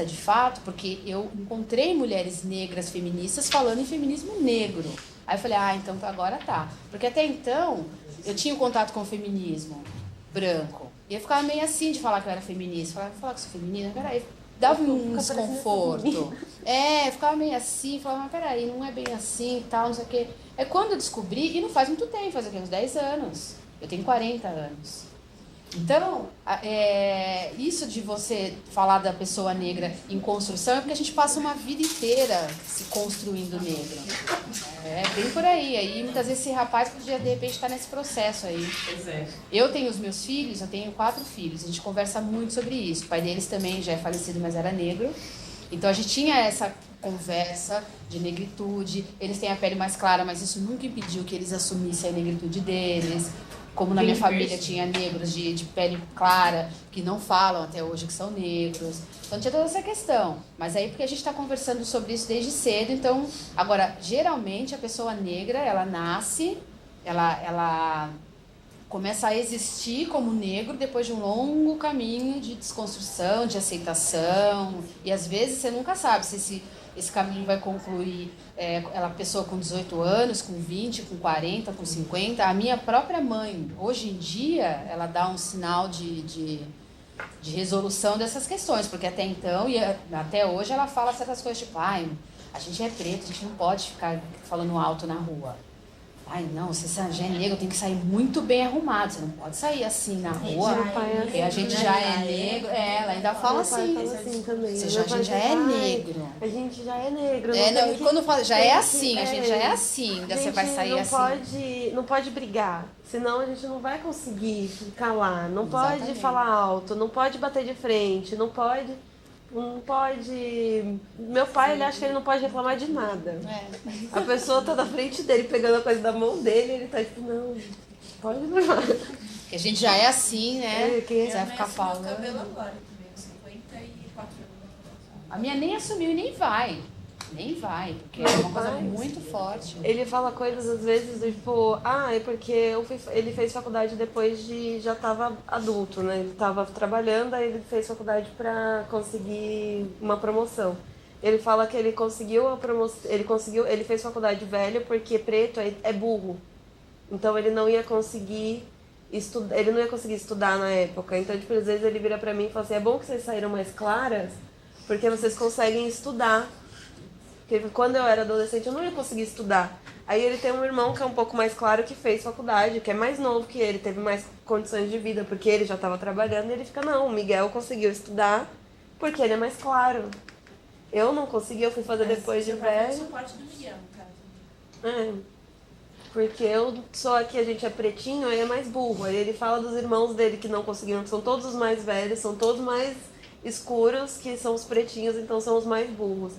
de fato, porque eu encontrei mulheres negras feministas falando em feminismo negro. Aí eu falei, então agora tá. Porque até então eu tinha um contato com o feminismo branco. E eu ficava meio assim de falar que eu era feminista. Falava, vou falar que sou feminina? Peraí. Dava um desconforto. Eu ficava meio assim, falava, mas peraí, não é bem assim e tal, não sei o quê. É quando eu descobri, e não faz muito tempo, faz aqui uns 10 anos. Eu tenho 40 anos. Então, isso de você falar da pessoa negra em construção é porque a gente passa uma vida inteira se construindo negro. É bem por aí. Aí muitas vezes esse rapaz podia de repente estar nesse processo aí. Pois é. Eu tenho os meus filhos, eu tenho 4 filhos. A gente conversa muito sobre isso. O pai deles também já é falecido, mas era negro. Então a gente tinha essa conversa de negritude. Eles têm a pele mais clara, mas isso nunca impediu que eles assumissem a negritude deles. Como na minha família tinha negros de pele clara, que não falam até hoje que são negros. Então tinha toda essa questão. Mas aí porque a gente está conversando sobre isso desde cedo, então... Agora, geralmente a pessoa negra, ela nasce, ela começa a existir como negro depois de um longo caminho de desconstrução, de aceitação. E às vezes você nunca sabe se esse caminho vai concluir ela pessoa com 18 anos, com 20, com 40, com 50. A minha própria mãe, hoje em dia, ela dá um sinal de resolução dessas questões, porque até então, e até hoje, ela fala certas coisas, tipo, a gente é preto, a gente não pode ficar falando alto na rua. Não, você já é negro, tem que sair muito bem arrumado, você não pode sair assim na rua, porque a gente já é negro. Ela ainda fala assim. Também. A gente já é negro. A gente já é negro. Quando fala, já é assim, a gente já é assim, ainda você vai sair assim. Não pode brigar, senão a gente não vai conseguir ficar lá. Não Exatamente. Pode falar alto, não pode bater de frente, não pode... Meu pai, ele acha que ele não pode reclamar de nada. A pessoa tá na frente dele, pegando a coisa da mão dele, ele tá tipo, não, pode levar. Que a gente já é assim, né? Você vai ficar falando. Cabelo agora também, 54 anos. A minha nem assumiu e nem vai. Nem vai, porque é uma coisa muito forte. Ele fala coisas às vezes, tipo, é porque ele fez faculdade depois de já tava adulto, né? Ele tava trabalhando, aí ele fez faculdade pra conseguir uma promoção. Ele fala que ele conseguiu a promoção, ele fez faculdade velho porque preto é burro. Então ele não ia conseguir estudar na época. Então, tipo, às vezes ele vira pra mim e fala assim, é bom que vocês saíram mais claras, porque vocês conseguem estudar. Porque quando eu era adolescente eu não ia conseguir estudar. Aí ele tem um irmão que é um pouco mais claro, que fez faculdade, que é mais novo que ele, teve mais condições de vida, porque ele já estava trabalhando, e ele fica, não, o Miguel conseguiu estudar porque ele é mais claro. Eu não consegui, eu fui fazer depois de velho. Você pode do Miguel, no caso. Porque eu sou aqui, a gente é pretinho, aí é mais burro. Aí ele fala dos irmãos dele que não conseguiram, que são todos os mais velhos, são todos mais escuros, que são os pretinhos, então são os mais burros.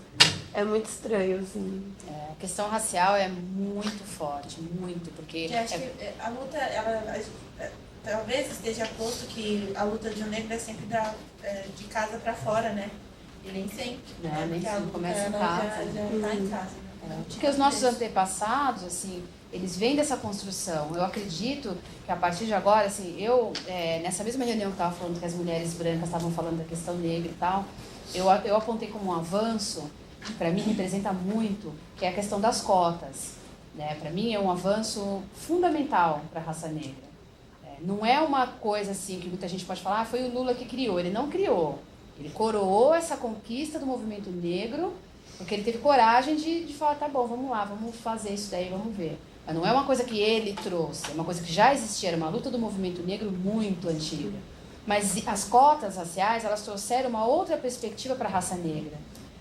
É muito estranho, assim. A questão racial é muito forte, muito, porque... Eu acho que a luta, talvez esteja posto que a luta de um negro é sempre de casa pra fora, né? E nem sempre. Nem sempre, começa em casa. Já tá em casa, né? Porque os nossos antepassados, assim, eles vêm dessa construção. Eu acredito que a partir de agora, assim, nessa mesma reunião que estava falando que as mulheres brancas estavam falando da questão negra e tal, eu apontei como um avanço, que para mim representa muito, que é a questão das cotas. Né? Para mim é um avanço fundamental para a raça negra. Não é uma coisa assim que muita gente pode falar, foi o Lula que criou. Ele não criou. Ele coroou essa conquista do movimento negro, porque ele teve coragem de falar, tá bom, vamos lá, vamos fazer isso daí, vamos ver. Mas não é uma coisa que ele trouxe, é uma coisa que já existia, era uma luta do movimento negro muito antiga. Mas as cotas raciais, elas trouxeram uma outra perspectiva para a raça negra.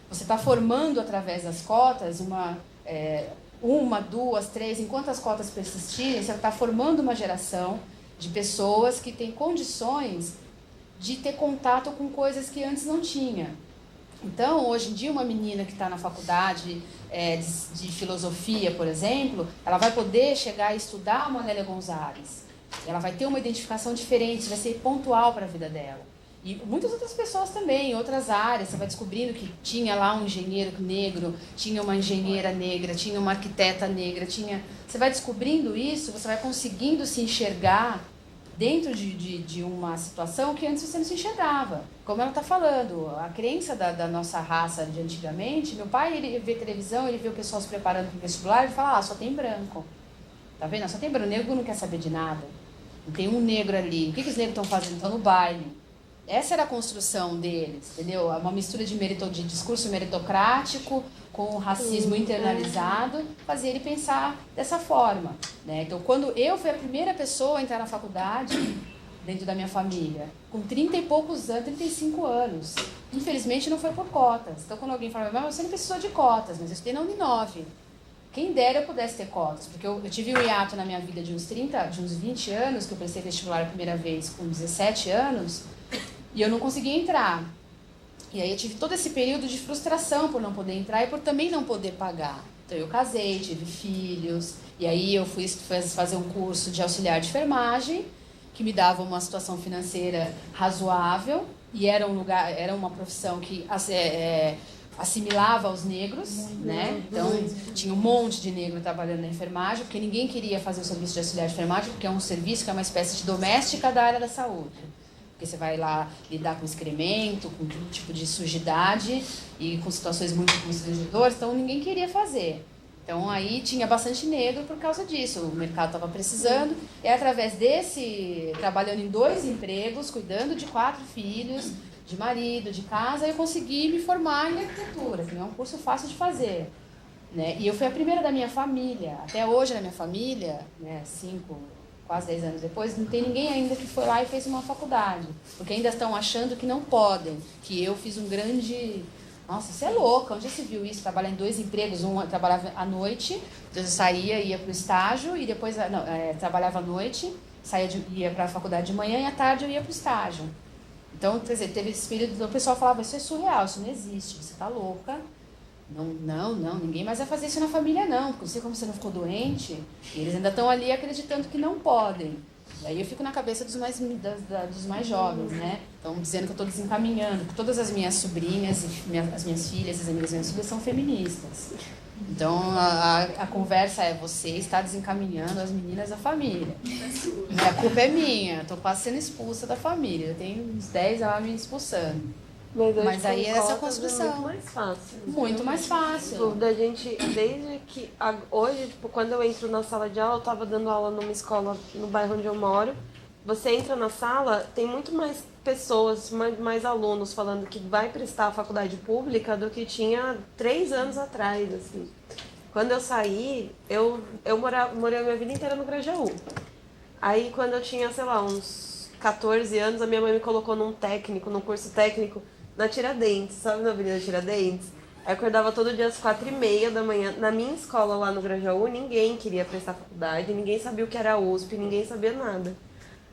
Você está formando através das cotas uma, 2, 3, enquanto as cotas persistirem, você está formando uma geração de pessoas que têm condições de ter contato com coisas que antes não tinha. Então, hoje em dia, uma menina que está na faculdade de filosofia, por exemplo, ela vai poder chegar e estudar a Manélia Gonzalez. Ela vai ter uma identificação diferente, vai ser pontual para a vida dela. E muitas outras pessoas também, em outras áreas. Você vai descobrindo que tinha lá um engenheiro negro, tinha uma engenheira negra, tinha uma arquiteta negra, Você vai descobrindo isso, você vai conseguindo se enxergar dentro de uma situação que antes você não se enxergava. Como ela está falando, a crença da nossa raça de antigamente, meu pai, ele vê televisão, ele vê o pessoal se preparando para o vestibular, ele fala, só tem branco. Tá vendo? Só tem branco, o negro não quer saber de nada. Não tem um negro ali. O que os negros estão fazendo? Estão no baile. Essa era a construção deles, entendeu? Uma mistura de discurso meritocrático com racismo internalizado, fazia ele pensar dessa forma. Né? Então, quando eu fui a primeira pessoa a entrar na faculdade, dentro da minha família, com 30 e poucos anos, 35 anos, infelizmente não foi por cotas. Então, quando alguém fala, mas você não precisou de cotas, mas eu estudei na Uninove. Quem dera eu pudesse ter cotas, porque eu tive um hiato na minha vida de uns 20 anos, que eu prestei vestibular a primeira vez com 17 anos, e eu não conseguia entrar. E aí eu tive todo esse período de frustração por não poder entrar e por também não poder pagar. Então eu casei, tive filhos, e aí eu fui fazer um curso de auxiliar de enfermagem, que me dava uma situação financeira razoável, e era uma profissão que assimilava os negros, né? Então tinha um monte de negro trabalhando na enfermagem, porque ninguém queria fazer o serviço de auxiliar de enfermagem, porque é um serviço que é uma espécie de doméstica da área da saúde. Porque você vai lá lidar com excremento, com todo tipo de sujidade e com situações muito constrangedoras, então ninguém queria fazer. Então aí tinha bastante negro por causa disso, o mercado estava precisando, e através trabalhando em 2 empregos, cuidando de 4 filhos, de marido, de casa, eu consegui me formar em arquitetura, que não é um curso fácil de fazer. Né? E eu fui a primeira da minha família, até hoje na minha família, né, quase 10 anos depois, não tem ninguém ainda que foi lá e fez uma faculdade. Porque ainda estão achando que não podem. Que eu fiz um grande... Nossa, você é louca, onde já se viu isso? Trabalhar em 2 empregos, eu trabalhava à noite, eu saía, ia para o estágio, e depois trabalhava à noite, ia para a faculdade de manhã, e à tarde eu ia para o estágio. Então, quer dizer, teve esse período, o pessoal falava, isso é surreal, isso não existe, você está louca. Não, ninguém mais vai fazer isso na família não, porque eu sei como você não ficou doente, e eles ainda estão ali acreditando que não podem. E aí eu fico na cabeça dos mais jovens, né? Estão dizendo que eu estou desencaminhando, porque todas as minhas sobrinhas, as minhas filhas, as amigas minhas filhas são feministas. Então a conversa é, você está desencaminhando as meninas da família. E a culpa é minha, estou quase sendo expulsa da família, eu tenho uns 10 lá me expulsando. Mas aí é essa construção. É muito mais fácil. Muito mais fácil. Tipo, da gente, desde que hoje, tipo, quando eu entro na sala de aula, eu tava dando aula numa escola no bairro onde eu moro. Você entra na sala, tem muito mais pessoas, mais alunos falando que vai prestar a faculdade pública do que tinha 3 anos atrás, assim. Quando eu saí, eu morei a minha vida inteira no Grajaú. Aí quando eu tinha, sei lá, uns 14 anos, a minha mãe me colocou num curso técnico na Tiradentes, sabe, na Avenida Tiradentes? Aí eu acordava todo dia às 4h30 da manhã. Na minha escola lá no Grajaú, ninguém queria prestar faculdade, ninguém sabia o que era USP, ninguém sabia nada.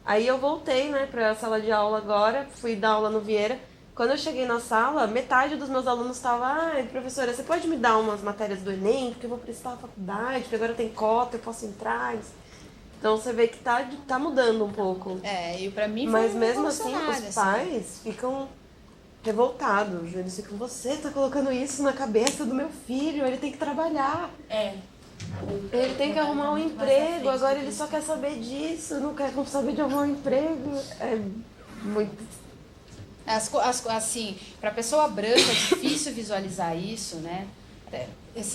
Aí eu voltei, né, pra sala de aula agora, fui dar aula no Vieira. Quando eu cheguei na sala, metade dos meus alunos estava, professora, você pode me dar umas matérias do Enem, porque eu vou prestar a faculdade, porque agora tem cota, eu posso entrar. Então você vê que tá mudando um pouco. E pra mim foi mas mesmo assim, os pais ficam revoltados. Eles ficam, você tá colocando isso na cabeça do meu filho, ele tem que trabalhar. Ele tem que arrumar um emprego, agora ele só quer saber disso, não quer saber de arrumar um emprego. É muito... Assim, para pessoa branca é difícil visualizar isso, né?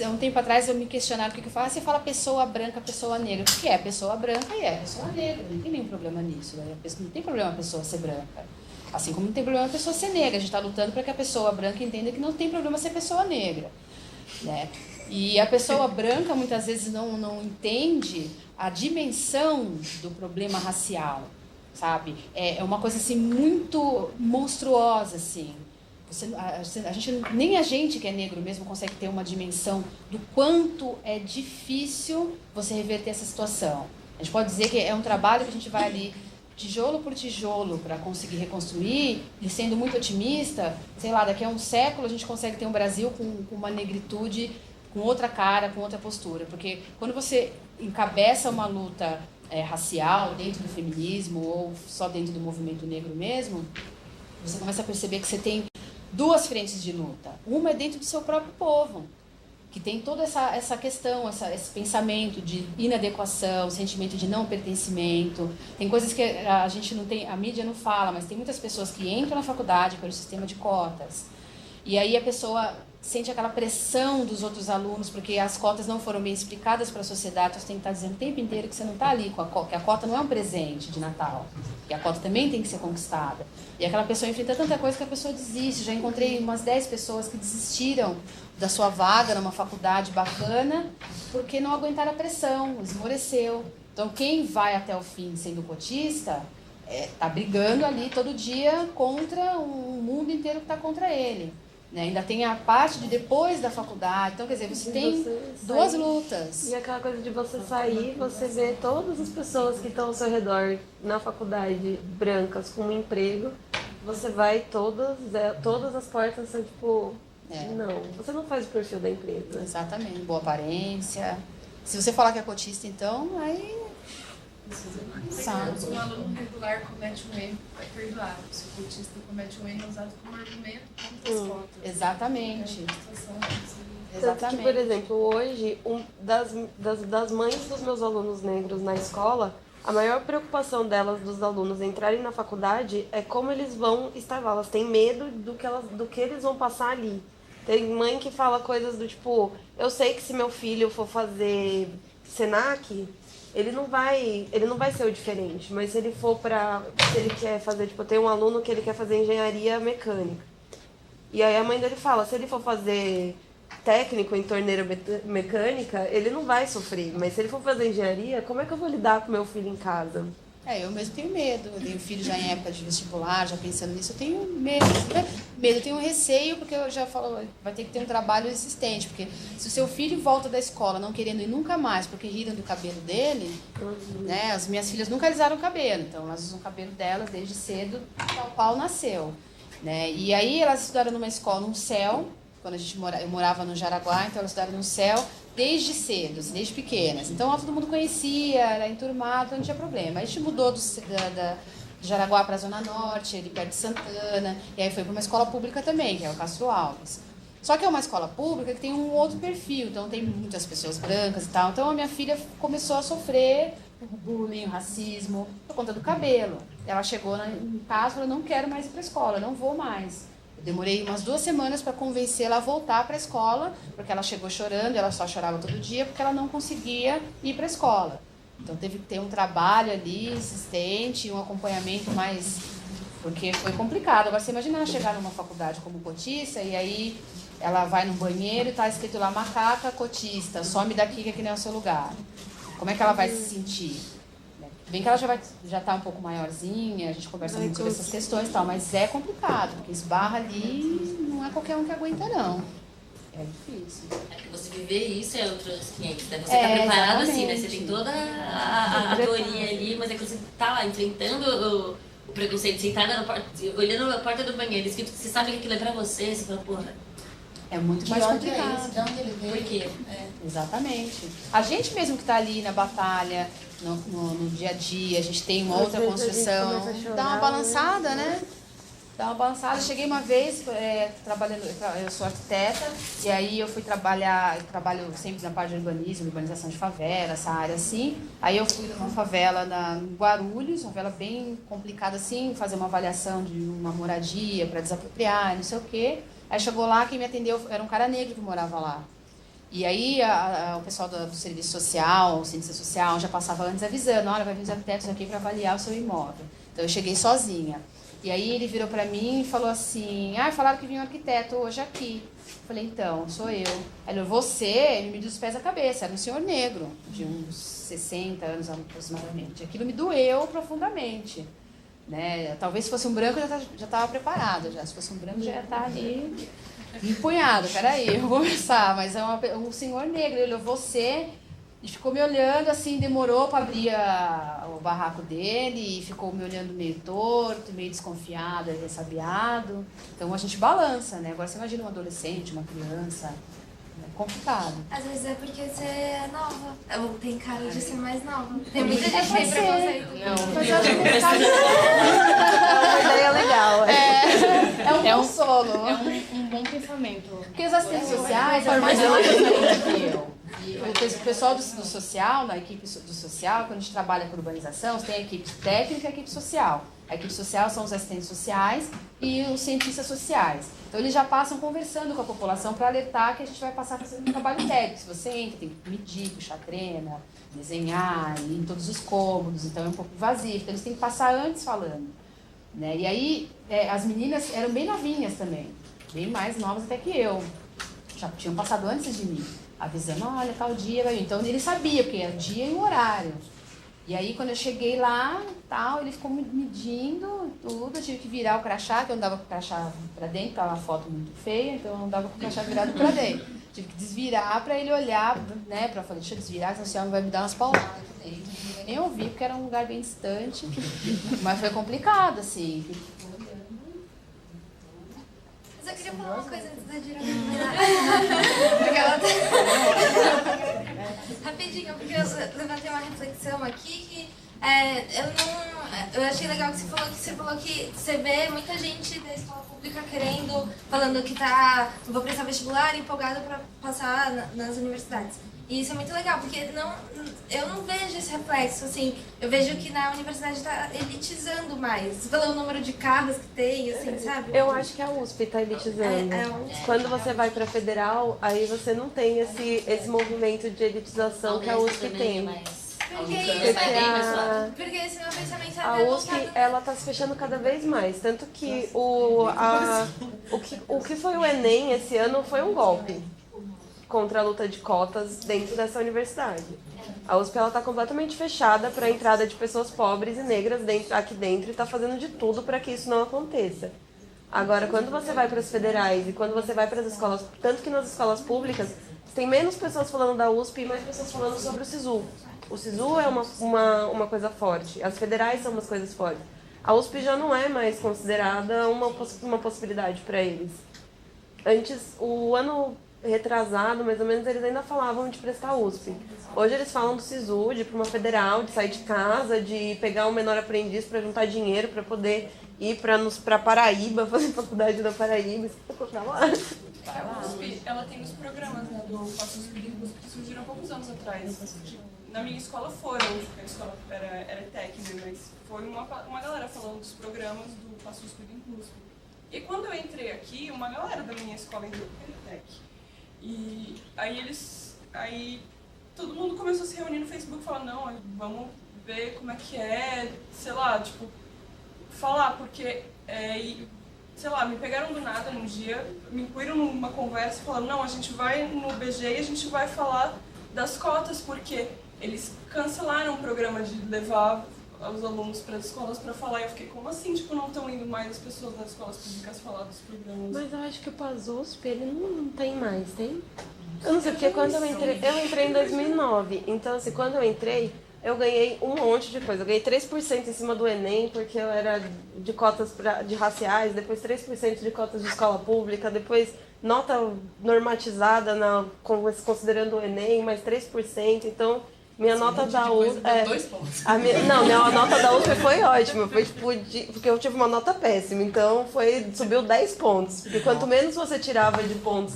Um tempo atrás eu me questionava o que eu falo. Você fala pessoa branca, pessoa negra. O que é pessoa branca e é pessoa negra. Não tem nenhum problema nisso. Né? Não tem problema a pessoa ser branca. Assim como não tem problema a pessoa ser negra. A gente está lutando para que a pessoa branca entenda que não tem problema ser pessoa negra. Né? E a pessoa branca muitas vezes não entende a dimensão do problema racial. Sabe? É uma coisa assim muito monstruosa, assim. Nem a gente que é negro mesmo consegue ter uma dimensão do quanto é difícil você reverter essa situação. A gente pode dizer que é um trabalho que a gente vai ali tijolo por tijolo para conseguir reconstruir, e sendo muito otimista, sei lá, daqui a um século a gente consegue ter um Brasil com uma negritude, com outra cara, com outra postura. Porque quando você encabeça uma luta racial dentro do feminismo ou só dentro do movimento negro mesmo, você começa a perceber que você tem duas frentes de luta. Uma é dentro do seu próprio povo, que tem toda essa questão, esse pensamento de inadequação, sentimento de não pertencimento. Tem coisas que a gente não tem, a mídia não fala, mas tem muitas pessoas que entram na faculdade pelo sistema de cotas. E aí a pessoa sente aquela pressão dos outros alunos, porque as cotas não foram bem explicadas para a sociedade, você tem que estar dizendo o tempo inteiro que você não está ali com a cota, que a cota não é um presente de Natal, que a cota também tem que ser conquistada. E aquela pessoa enfrenta tanta coisa que a pessoa desiste. Já encontrei umas 10 pessoas que desistiram da sua vaga numa faculdade bacana porque não aguentaram a pressão, esmoreceu. Então quem vai até o fim sendo cotista está brigando ali todo dia contra um mundo inteiro que está contra ele. Né? Ainda tem a parte de depois da faculdade. Então, quer dizer, você tem duas lutas. E aquela coisa de você sair, você vê todas as pessoas que estão ao seu redor na faculdade, brancas, com um emprego, você vai, todas as portas são tipo... Não, você não faz o perfil da empresa. Exatamente, boa aparência. Se você falar que é cotista, então, aí... Se um aluno regular comete um erro, é perdoável. Se o cotista comete um erro, é usado como argumento contra as cotas. Exatamente. Tanto que, por exemplo, hoje, das mães dos meus alunos negros na escola, a maior preocupação delas, dos alunos, entrarem na faculdade, é como eles vão estar lá. Elas têm medo do que eles vão passar ali. Tem mãe que fala coisas do tipo, eu sei que se meu filho for fazer Senac, ele não vai ser o diferente, mas se ele quer fazer, tipo, tem um aluno que ele quer fazer engenharia mecânica. E aí a mãe dele fala, se ele for fazer técnico em torneira mecânica, ele não vai sofrer, mas se ele for fazer engenharia, como é que eu vou lidar com meu filho em casa? Eu mesmo tenho medo. Eu tenho filho já em época de vestibular, já pensando nisso, eu tenho medo. Eu tenho receio, porque eu já falo, vai ter que ter um trabalho existente, porque se o seu filho volta da escola não querendo ir nunca mais, porque riram do cabelo dele, né? As minhas filhas nunca alisaram o cabelo, então elas usam o cabelo delas desde cedo, tal qual nasceu, né? E aí elas estudaram numa escola, num céu, quando eu morava no Jaraguá, então elas estudaram no céu desde cedo, desde pequenas. Então lá todo mundo conhecia, era enturmado, então não tinha problema. Aí a gente mudou de Jaraguá para a Zona Norte, ali perto de Santana, e aí foi para uma escola pública também, que é o Castro Alves. Só que é uma escola pública que tem um outro perfil, então tem muitas pessoas brancas e tal. Então a minha filha começou a sofrer o bullying, o racismo, por conta do cabelo. Ela chegou em casa e falou, não quero mais ir para a escola, não vou mais. Eu demorei umas 2 semanas para convencê-la a voltar para a escola, porque ela chegou chorando, ela só chorava todo dia, porque ela não conseguia ir para a escola. Então teve que ter um trabalho ali, insistente, um acompanhamento mais... Porque foi complicado. Agora você imagina ela chegar numa faculdade como cotista, e aí ela vai no banheiro e está escrito lá, macaca cotista, some daqui que aqui não é o seu lugar. Como é que ela vai se sentir? Bem que ela já está um pouco maiorzinha, a gente conversa muito sobre essas questões e tal, mas é complicado, porque esbarra ali, não é qualquer um que aguenta, não. É difícil. É que você viver isso é outros 500, né? Você está preparado assim, né? Você tem toda a teoria ali, mas é que você está lá enfrentando o preconceito, sentada na porta, olhando a porta do banheiro, escrito que você sabe que aquilo é pra você, você fala, porra. É muito mais complicado. De onde ele veio? Por quê? Exatamente. A gente mesmo que está ali na batalha, no dia a dia, a gente tem uma outra construção, dá uma balançada, né? Dá uma balançada. Cheguei uma vez trabalhando, eu sou arquiteta, e aí eu fui trabalhar, eu trabalho sempre na parte de urbanismo, urbanização de favela, essa área assim. Aí eu fui numa favela em Guarulhos, uma favela bem complicada assim, fazer uma avaliação de uma moradia para desapropriar, não sei o quê. Aí chegou lá, quem me atendeu era um cara negro que morava lá. E aí o pessoal do serviço social, o cientista social, já passava antes avisando, olha, vai vir os arquitetos aqui para avaliar o seu imóvel. Então eu cheguei sozinha. E aí ele virou para mim e falou assim, falaram que vinha um arquiteto hoje aqui. Eu falei, então, sou eu. Aí ele falou, você, ele me mediu os pés da cabeça, era um senhor negro, de uns 60 anos aproximadamente. Aquilo me doeu profundamente. Né? Talvez se fosse um branco eu já estava preparada, já. Se fosse um branco já ia estar ali empunhado. Peraí, eu vou começar. Mas é um senhor negro, ele olhou você... E ficou me olhando assim, demorou para abrir o barraco dele, e ficou me olhando meio torto, meio desconfiado, ressabiado. Então a gente balança, né? Agora você imagina um adolescente, uma criança, é complicado. Às vezes é porque você é nova, ou tem cara de ser mais nova. Tem muita gente que tem preconceito. Não, mas eu acho que é uma ideia legal. É um consolo. É um bom pensamento. Porque os assistentes sociais são mais novos que eu. E o pessoal do social, na equipe do social, quando a gente trabalha com urbanização, você tem a equipe técnica e a equipe social. A equipe social são os assistentes sociais e os cientistas sociais. Então eles já passam conversando com a população para alertar que a gente vai passar fazendo um trabalho técnico. Se você entra, tem que medir, puxar trena, desenhar, ir em todos os cômodos, então é um pouco invasivo. Então eles têm que passar antes falando. Né? E aí as meninas eram bem novinhas também, bem mais novas até que eu. Já tinham passado antes de mim. Avisando, olha, tal dia vai vir. Então ele sabia, porque era o dia e o horário. E aí quando eu cheguei lá, tal, ele ficou medindo tudo, eu tive que virar o crachá, que eu andava com o crachá pra dentro, tava uma foto muito feia, então eu andava com o crachá virado pra dentro. Tive que desvirar pra ele olhar, né, pra falar, deixa eu desvirar, senão esse homem vai me dar umas pauladas aqui dentro. Não ia nem ouvir, porque era um lugar bem distante. Mas foi complicado, assim. Mas eu queria falar uma coisa antes da Dira porque ela rapidinho, porque eu levantei uma reflexão aqui que eu achei legal que você falou que você vê muita gente da escola pública falando que vou prestar vestibular, empolgada para passar nas universidades. E isso é muito legal, porque eu não vejo esse reflexo, assim, eu vejo que na universidade está elitizando mais, pelo número de carros que tem, assim, sabe? Eu acho que a USP está elitizando. Quando você vai para a federal, aí você não tem esse movimento de elitização que a USP tem. Porque esse meu pensamento é a USP, ela está se fechando cada vez mais, tanto que o que foi o Enem esse ano foi um golpe contra a luta de cotas dentro dessa universidade. A USP está completamente fechada para a entrada de pessoas pobres e negras aqui dentro e está fazendo de tudo para que isso não aconteça. Agora, quando você vai para as federais e quando você vai para as escolas, tanto que nas escolas públicas, tem menos pessoas falando da USP e mais pessoas falando sobre o SISU. O SISU é uma coisa forte, as federais são umas coisas fortes. A USP já não é mais considerada uma possibilidade para eles. Antes, o ano retrasado, mais ou menos, eles ainda falavam de prestar USP. Hoje eles falam do SISU, de ir para uma federal, de sair de casa, de pegar um menor aprendiz para juntar dinheiro para poder ir para Paraíba, fazer faculdade na Paraíba. A USP, ela tem os programas, né, do Passos Gringos que surgiram há poucos anos atrás. Na minha escola foram, a escola era técnica, mas foi uma galera falando dos programas do Passos Gringos. E quando eu entrei aqui, uma galera da minha escola entrou para Tech. E aí todo mundo começou a se reunir no Facebook e falar, não, vamos ver como é que é, sei lá, tipo, falar, porque, sei lá, me pegaram do nada num dia, me incluíram numa conversa e falaram, não, a gente vai no BG e a gente vai falar das cotas, porque eles cancelaram o programa de levar os alunos para as escolas para falar, e eu fiquei, como assim, tipo, não estão indo mais as pessoas nas escolas públicas falar dos programas? Mas eu acho que o PASUSP, ele não tem mais, tem? Eu não sei, porque quando eu entrei em 2009, então assim, quando eu entrei, eu ganhei um monte de coisa. Eu ganhei 3% em cima do Enem, porque eu era de cotas de raciais, depois 3% de cotas de escola pública, depois nota normatizada considerando o Enem, mais 3%, então Minha nota da USP... Dois pontos. Minha nota da USP foi ótima. Foi porque eu tive uma nota péssima. Então subiu 10 pontos. Porque quanto menos você tirava de pontos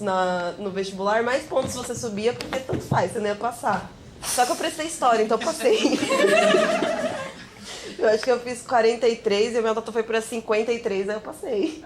no vestibular, mais pontos você subia, porque tanto faz, você não ia passar. Só que eu prestei história, então eu passei. Eu acho que eu fiz 43 e a minha nota foi para 53, aí eu passei.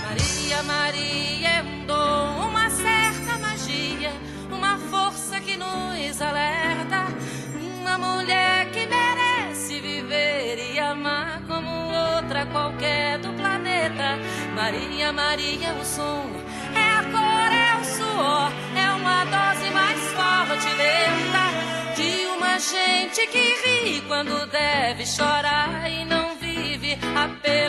Maria, Maria é um dom, uma certa magia, uma força que nos alerta, uma mulher que merece viver e amar como outra qualquer do planeta. Maria, Maria é o som, é a cor, é o suor, é uma dose mais forte e lenta de uma gente que ri quando deve chorar e não vive apenas